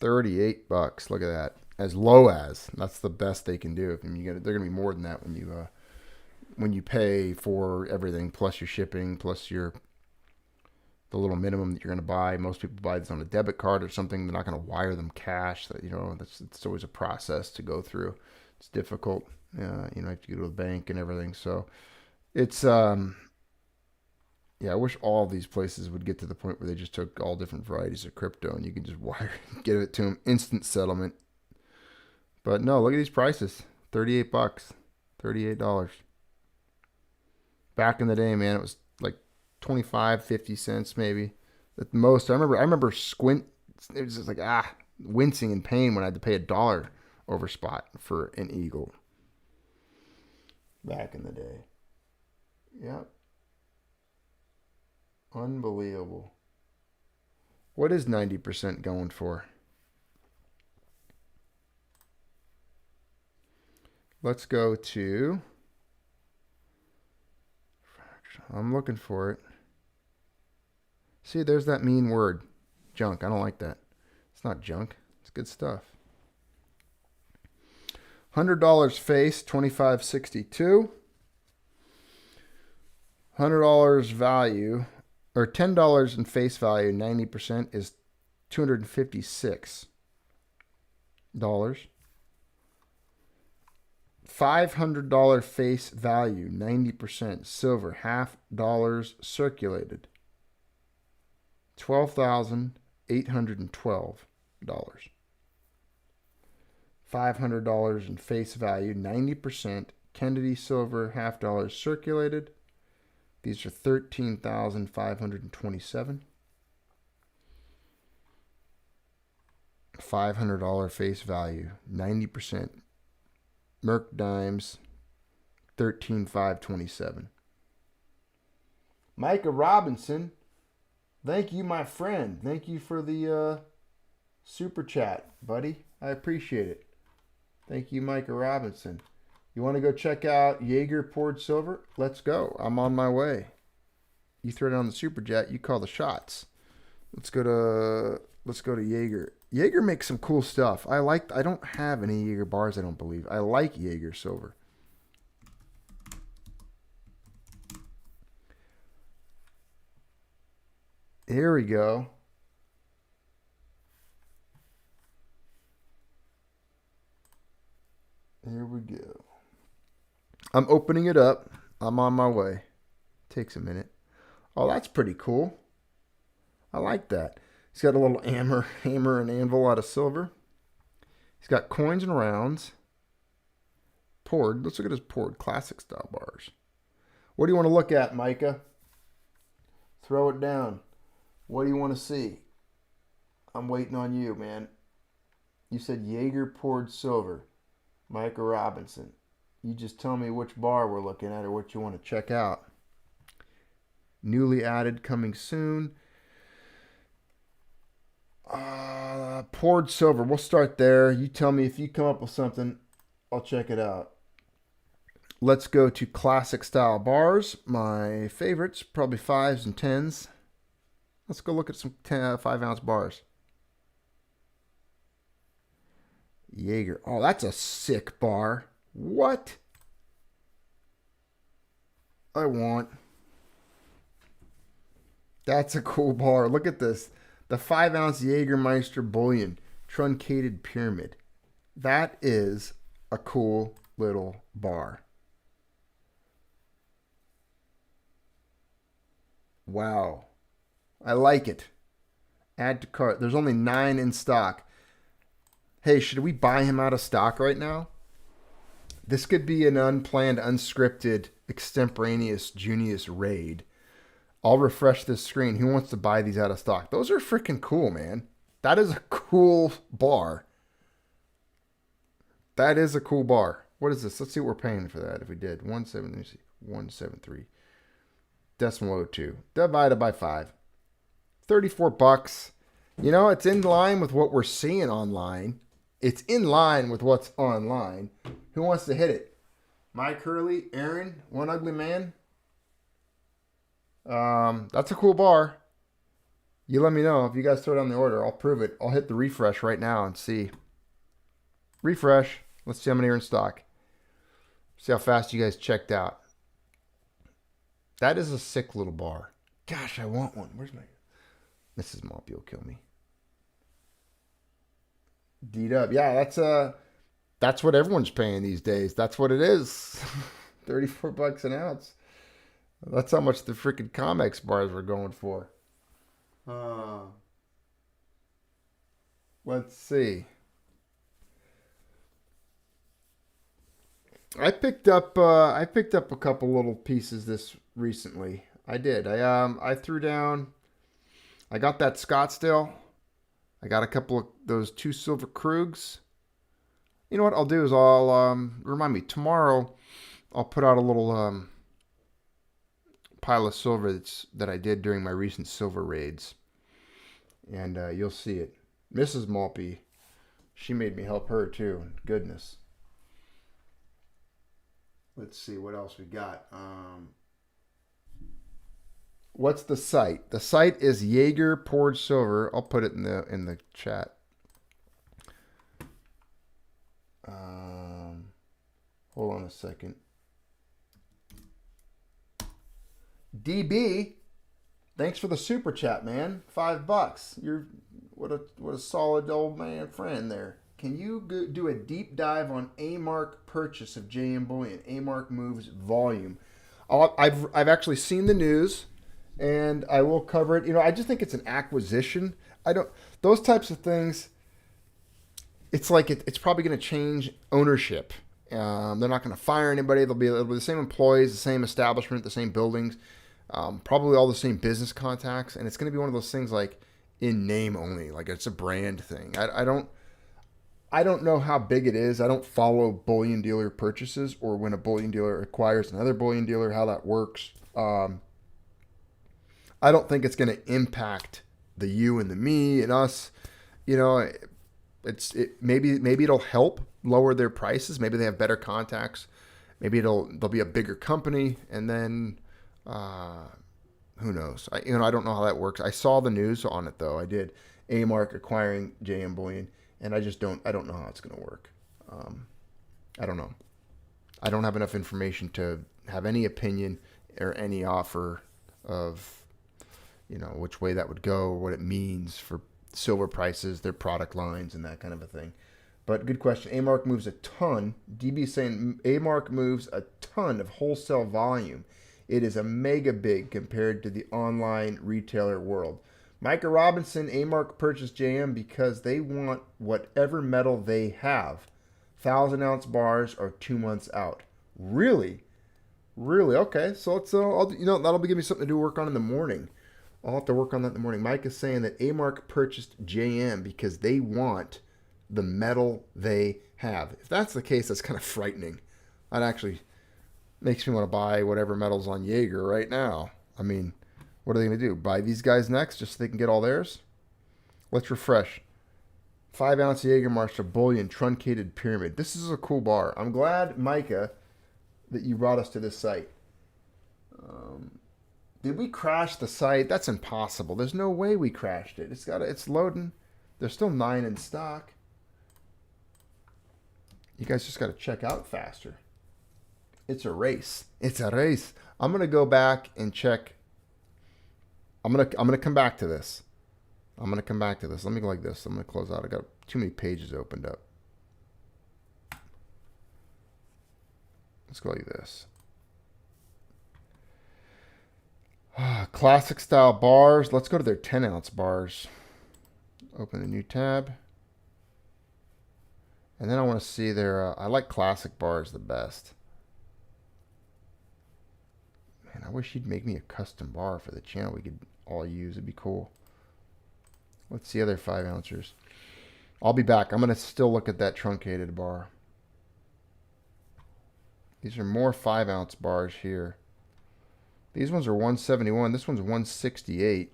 $38. Look at that. As low as. That's the best they can do. I mean, they're gonna be more than that when you pay for everything plus your shipping plus the little minimum that you're gonna buy. Most people buy this on a debit card or something. They're not gonna wire them cash. That it's always a process to go through. It's difficult. You have to go to the bank and everything. So it's yeah, I wish all these places would get to the point where they just took all different varieties of crypto and you can just wire get it to them, instant settlement. But no, look at these prices. $38. $38. Back in the day, man, it was like 25, 50 cents maybe. At the most. I remember squint. It was just like wincing in pain when I had to pay $1 over spot for an eagle. Back in the day. Yep. Unbelievable. What is 90% going for? Let's go to... I'm looking for it. See, there's that mean word. Junk. I don't like that. It's not junk. It's good stuff. $100 face, $25.62. $100 value, or $10 in face value, 90% is $256. $500 face value, 90% silver, $half circulated, $12,812. $500 in face value, 90% Kennedy silver, $half circulated. These are $13,527. $500 face value, 90% Merc dimes, $13,527. Micah Robinson, thank you, my friend. Thank you for the super chat, buddy. I appreciate it. Thank you, Micah Robinson. You want to go check out Yeager Poured Silver? Let's go. I'm on my way. You throw it on the super chat. You call the shots. Let's go to Yeager. Yeager makes some cool stuff. I don't have any Yeager bars, I don't believe. I like Yeager Silver. Here we go. Here we go. I'm opening it up. I'm on my way. Takes a minute. Oh, that's pretty cool. I like that. He's got a little hammer and anvil out of silver. He's got coins and rounds. Poured. Let's look at his poured classic style bars. What do you want to look at, Micah? Throw it down. What do you want to see? I'm waiting on you, man. You said Yeager Poured Silver. Micah Robinson. You just tell me which bar we're looking at or what you want to check out. Newly added, coming soon. Poured silver. We'll start there. You tell me if you come up with something. I'll check it out. Let's go to classic style bars. My favorites, probably 5s and 10s. Let's go look at some 5-ounce bars. Yeager. Oh, that's a sick bar. What? I want. That's a cool bar. Look at this. The 5-ounce Jägermeister Bullion Truncated Pyramid. That is a cool little bar. Wow. I like it. Add to cart. There's only 9 in stock. Hey, should we buy him out of stock right now? This could be an unplanned, unscripted, extemporaneous Junius raid. I'll refresh this screen. Who wants to buy these out of stock? Those are freaking cool, man. That is a cool bar. That is a cool bar. What is this? Let's see what we're paying for that. If we did 173 decimal 02 divided by 5, $34. You know, it's in line with what we're seeing online. It's in line with what's online. Who wants to hit it? Mike Hurley, Aaron, One Ugly Man. That's a cool bar. You let me know if you guys throw down the order. I'll prove it. I'll hit the refresh right now and see. Refresh. Let's see how many are in stock. See how fast you guys checked out. That is a sick little bar. Gosh, I want one. Where's my... Mrs. Maltby will kill me. D-Dub. Yeah, that's what everyone's paying these days. That's what it is. $34 an ounce. That's how much the freaking Comex bars were going for. Let's see. I picked up a couple little pieces this recently. I did. I threw down. I got that Scottsdale. I got a couple of those 2 silver Krugs. You know what I'll do is I'll remind me tomorrow. I'll put out a little pile of silver that I did during my recent silver raids, and you'll see it. Mrs. Maltby, she made me help her too. Goodness. Let's see what else we got. What's the site? The site is Yeager Poured Silver. I'll put it in the chat. Hold on a second. DB, thanks for the super chat, man. $5. You're what a solid old man friend there. Can you do a deep dive on A-Mark purchase of JM Bullion? A-Mark moves volume. I've actually seen the news, and I will cover it. You know, I just think it's an acquisition. Those types of things. It's like it's probably going to change ownership. They're not going to fire anybody. It'll be the same employees, the same establishment, the same buildings, probably all the same business contacts, and it's going to be one of those things like in name only, like it's a brand thing. I don't know how big it is. I don't follow bullion dealer purchases or when a bullion dealer acquires another bullion dealer, how that works. I don't think it's going to impact the you and the me and us. You know, maybe it'll help lower their prices. Maybe they have better contacts. Maybe they'll be a bigger company, and then who knows? I don't know how that works. I saw the news on it though. I did. A-Mark acquiring JM Bullion. And I don't know how it's going to work. I don't know. I don't have enough information to have any opinion or any offer of, which way that would go, what it means for silver prices, their product lines, and that kind of a thing. But good question. A-Mark moves a ton. DB saying A-Mark moves a ton of wholesale volume. It is a mega big compared to the online retailer world. Micah Robinson, A-Mark purchased JM because they want whatever metal they have. 1,000-ounce bars are 2 months out. Really? Okay. So let's, that'll give me something to do work on in the morning. I'll have to work on that in the morning. Mike is saying that A-Mark purchased JM because they want the metal they have. If that's the case, that's kind of frightening. That actually makes me want to buy whatever metal's on Yeager right now. I mean, what are they going to do? Buy these guys next just so they can get all theirs? Let's refresh. 5-ounce Jägermeister Bullion Truncated Pyramid. This is a cool bar. I'm glad, Micah, that you brought us to this site. Did we crash the site? That's impossible. There's no way we crashed it. It's loading. There's still 9 in stock. You guys just got to check out faster. It's a race. I'm going to go back and check. I'm gonna come back to this. Let me go like this. I'm gonna close out. I got too many pages opened up. Let's go like this. Classic style bars. Let's go to their 10-ounce bars. Open a new tab. And then I want to see their, I like classic bars the best. Man, I wish he'd make me a custom bar for the channel we could all use. It'd be cool. Let's see other 5-ouncers. I'll be back. I'm going to still look at that truncated bar. These are more 5-ounce bars here. These ones are 171. This one's 168.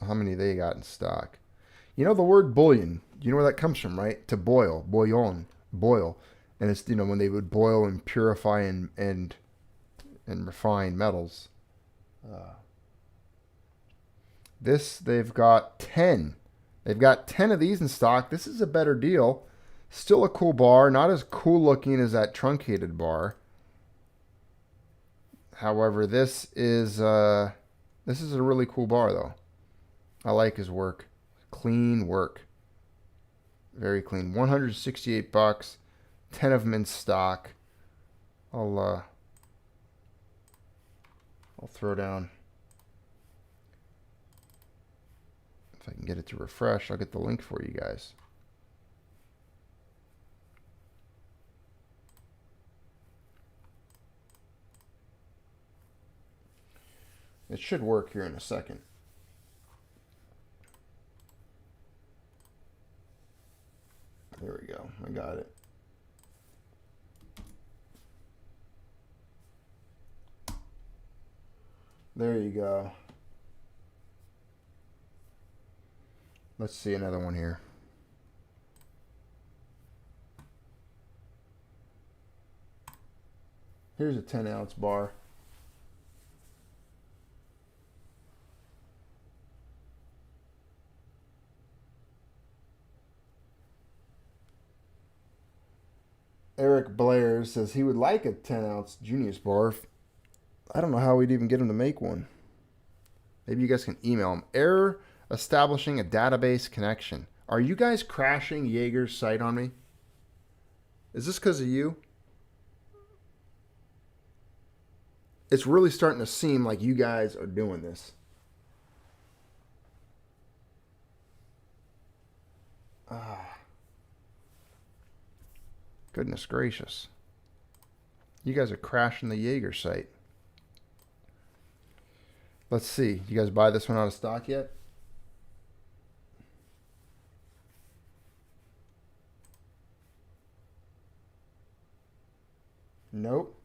How many they got in stock? You know the word bullion. You know where that comes from, right? To boil, bouillon, boil, and it's when they would boil and purify and refine metals. This they've got 10. They've got 10 of these in stock. This is a better deal. Still a cool bar, not as cool looking as that truncated bar. However, this is a really cool bar though. I like his work. Clean work. Very clean. 168 bucks. 10 of them in stock. I'll throw down. If I can get it to refresh, I'll get the link for you guys. It should work here in a second. There we go. I got it. There you go. Let's see another one here. Here's a 10-ounce bar. Eric Blair says he would like a 10-ounce Junius bar. I don't know how we'd even get him to make one. Maybe you guys can email him. Error establishing a database connection. Are you guys crashing Yeager's site on me? Is this because of you? It's really starting to seem like you guys are doing this. Goodness gracious. You guys are crashing the Yeager site. Let's see. You guys buy this one out of stock yet? Nope.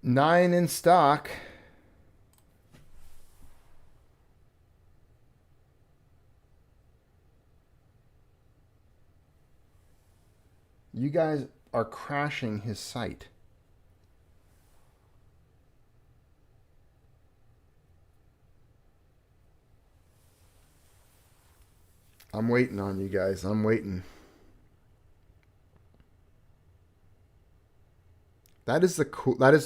Nine in stock. You guys are crashing his site. I'm waiting on you guys. I'm waiting. That is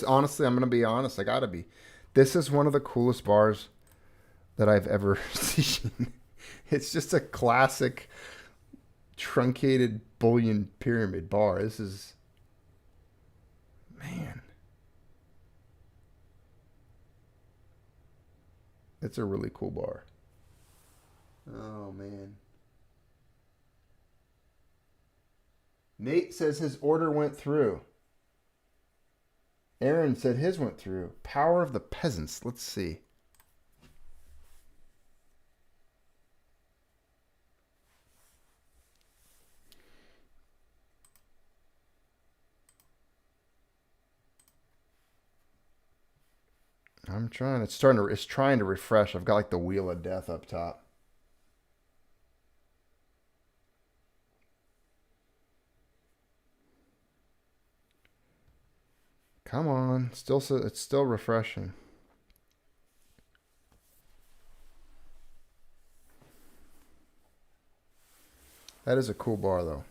honestly, I'm going to be honest. I got to be. This is one of the coolest bars that I've ever seen. It's just a classic truncated bullion pyramid bar. This is, man, it's a really cool bar. Oh man. Nate says his order went through. Aaron said his went through. Power of the Peasants. Let's see. I'm trying. It's trying to refresh. I've got like the wheel of death up top. Come on. It's still refreshing. That is a cool bar though.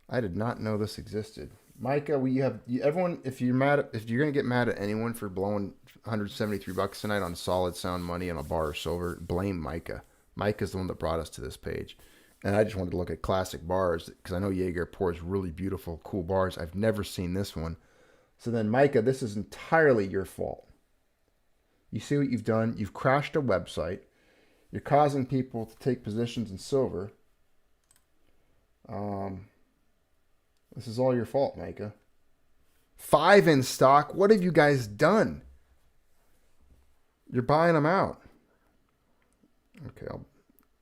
I did not know this existed. Micah, everyone, if you're gonna get mad at anyone for blowing 173 bucks tonight on solid sound money on a bar of silver, blame Micah. Micah's the one that brought us to this page. And I just wanted to look at classic bars because I know Yeager pours really beautiful, cool bars. I've never seen this one. So then, Micah, this is entirely your fault. You see what you've done? You've crashed a website. You're causing people to take positions in silver. This is all your fault, Micah. 5 in stock. What have you guys done? You're buying them out. Okay,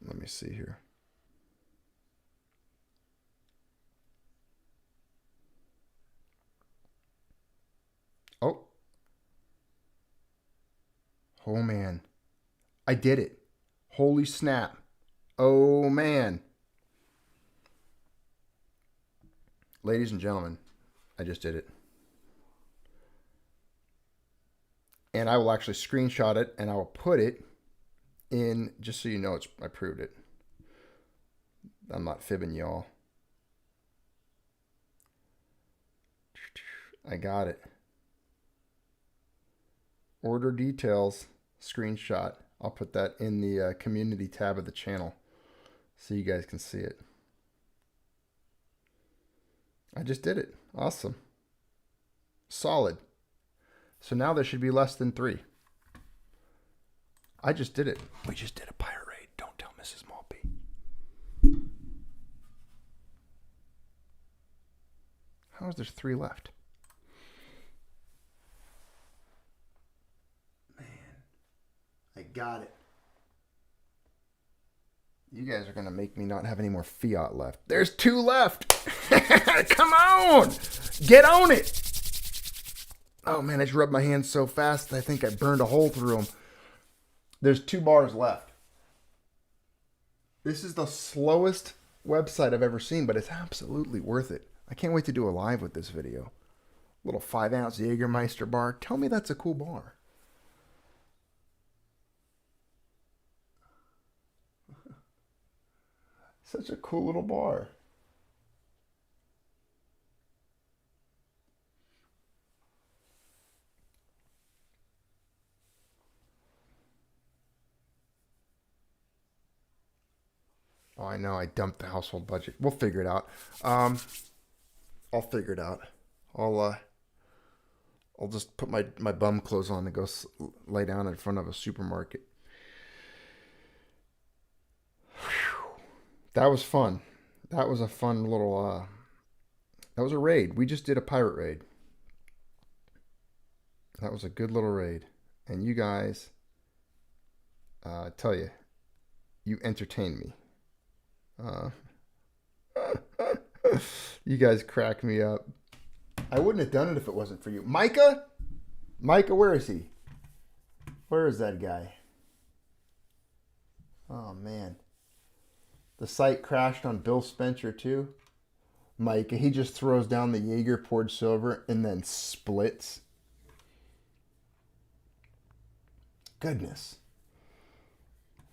let me see here. Oh. Oh, man. I did it. Holy snap. Oh, man. Ladies and gentlemen, I just did it. And I will actually screenshot it, and I will put it in, just so you know, I proved it. I'm not fibbing y'all. I got it. Order details, screenshot. I'll put that in the community tab of the channel so you guys can see it. I just did it. Awesome. Solid. So now there should be less than 3. I just did it. We just did a pirate raid. Don't tell Mrs. Maltby. How is there 3 left? Man, I got it. You guys are going to make me not have any more fiat left. There's 2 left. Come on. Get on it. Oh, man, I just rubbed my hands so fast I think I burned a hole through them. There's 2 bars left. This is the slowest website I've ever seen, but it's absolutely worth it. I can't wait to do a live with this video. Little 5-ounce Jägermeister bar. Tell me that's a cool bar. Such a cool little bar. Oh, I know. I dumped the household budget. We'll figure it out. I'll figure it out. I'll just put my bum clothes on and go lay down in front of a supermarket. Whew. That was fun. That was a fun little. That was a raid. We just did a pirate raid. That was a good little raid, and you guys, I tell you, you entertained me. You guys crack me up. I wouldn't have done it if it wasn't for you. Micah? Micah, where is he? Where is that guy? Oh, man. The site crashed on Bill Spencer, too. Micah, he just throws down the Yeager Poured Silver and then splits. Goodness.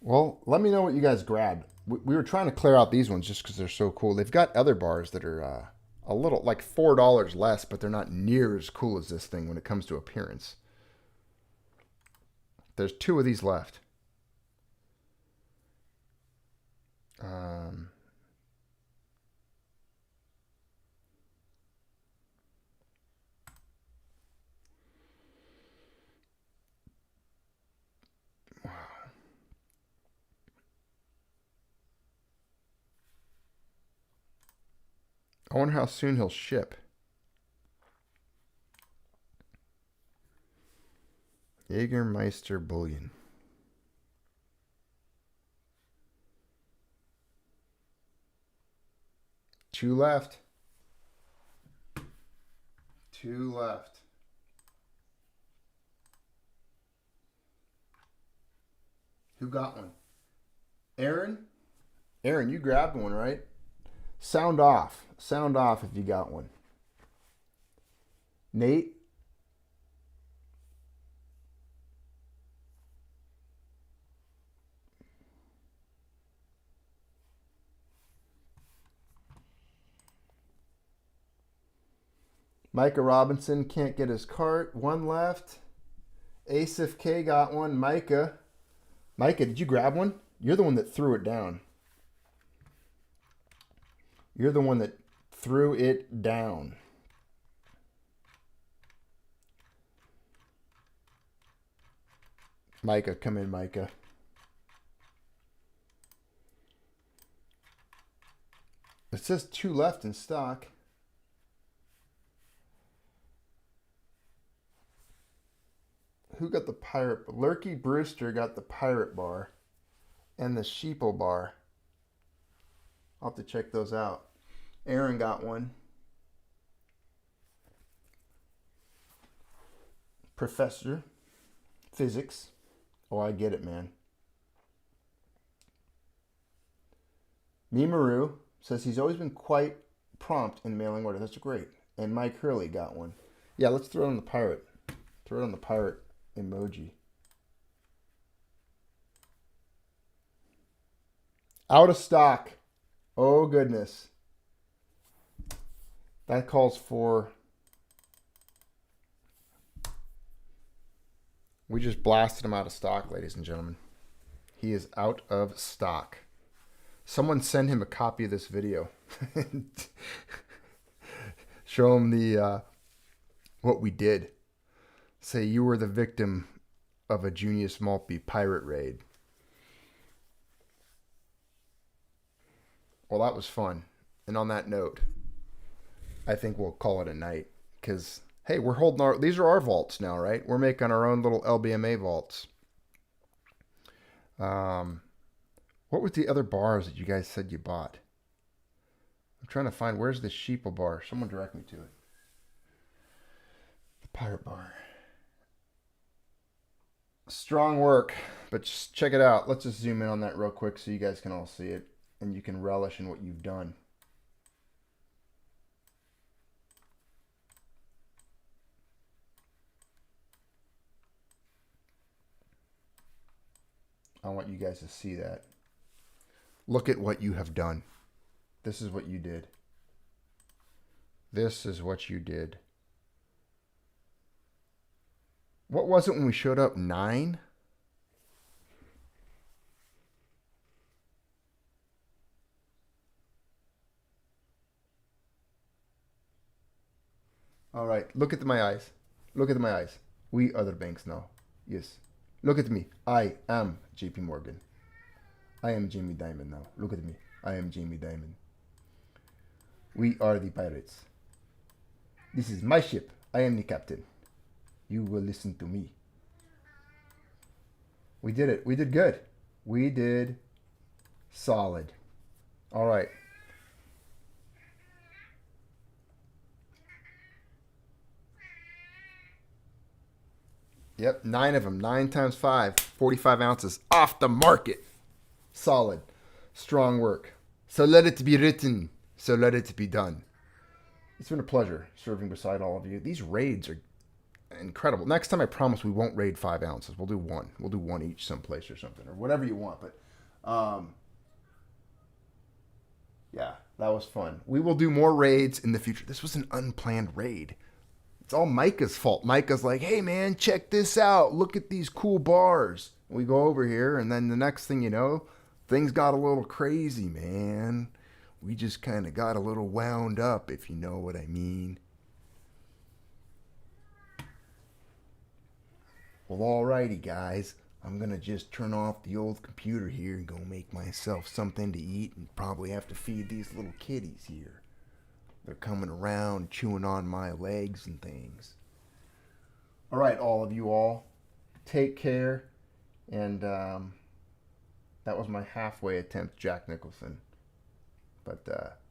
Well, let me know what you guys grabbed. We were trying to clear out these ones just because they're so cool. They've got other bars that are a little, like $4 less, but they're not near as cool as this thing when it comes to appearance. There's 2 of these left. I wonder how soon he'll ship. Jägermeister bullion. Two left. 2 left. Who got one? Aaron? Aaron, you grabbed one, right? Sound off. Sound off if you got one. Nate? Micah Robinson can't get his cart. 1 left. Asif K got one. Micah, did you grab one? You're the one that threw it down. You're the one that threw it down. Micah, come in, Micah. It says 2 left in stock. Who got the pirate? Lurky Brewster got the pirate bar. and the sheeple bar. I'll have to check those out. Aaron got one. Professor. Physics. Oh, I get it, man. Mimaru says he's always been quite prompt in mailing orders. That's great. And Mike Hurley got one. Yeah, let's throw it on the pirate. Throw it on the pirate emoji. Out of stock. Oh, goodness. That calls for... We just blasted him out of stock, ladies and gentlemen. He is out of stock. Someone send him a copy of this video. Show him the what we did. Say you were the victim of a Junius Maltby pirate raid. Well, that was fun. And on that note, I think we'll call it a night. Because, hey, we're holding our... These are our vaults now, right? We're making our own little LBMA vaults. What was the other bars that you guys said you bought? I'm trying to find... Where's the sheeple bar? Someone direct me to it. The pirate bar. Strong work. But just check it out. Let's just zoom in on that real quick so you guys can all see it. And you can relish in what you've done. I want you guys to see that. Look at what you have done. This is what you did. This is what you did. What was it when we showed up? 9? All right, look at my eyes. Look at my eyes. We other banks now. Yes. Look at me. I am JP Morgan. I am Jamie Dimon now. Look at me. I am Jamie Dimon. We are the pirates. This is my ship. I am the captain. You will listen to me. We did it. We did good. We did solid. All right. Yep, 9 of them. 9 times 5. 45 ounces off the market. Solid. Strong work. So let it be written. So let it be done. It's been a pleasure serving beside all of you. These raids are incredible. Next time I promise we won't raid 5 ounces. We'll do one. We'll do one each someplace or something. Or whatever you want. But yeah, that was fun. We will do more raids in the future. This was an unplanned raid. It's all Micah's fault. Micah's like, hey, man, check this out. Look at these cool bars. We go over here, and then the next thing you know, things got a little crazy, man. We just kind of got a little wound up, if you know what I mean. Well, alrighty, guys. I'm going to just turn off the old computer here and go make myself something to eat and probably have to feed these little kitties here. They're coming around, chewing on my legs and things. All right, all of you all, take care. And that was my halfway attempt, Jack Nicholson. But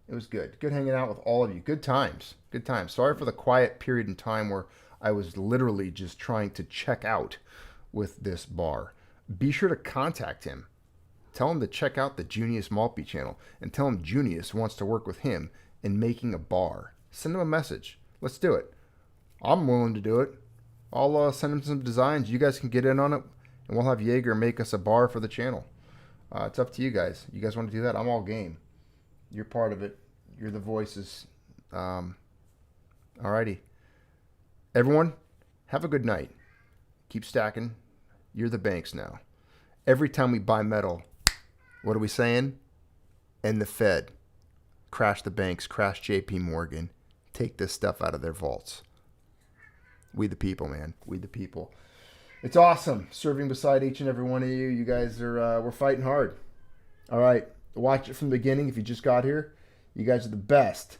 it was good. Good hanging out with all of you. Good times. Good times. Sorry for the quiet period in time where I was literally just trying to check out with this bar. Be sure to contact him. Tell him to check out the Junius Maltby channel and tell him Junius wants to work with him in making a bar. Send him a message. Let's do it. I'm willing to do it. I'll send him some designs. You guys can get in on it, and we'll have Yeager make us a bar for the channel. It's up to you guys. You guys want to do that? I'm all game. You're part of it. You're the voices. Alrighty. Everyone, have a good night. Keep stacking. You're the banks now. Every time we buy metal, what are we saying? And the Fed. Crash the banks, crash JP Morgan, take this stuff out of their vaults. We the people, man. We the people. It's awesome serving beside each and every one of you. You guys are, we're fighting hard. All right. Watch it from the beginning if you just got here. You guys are the best.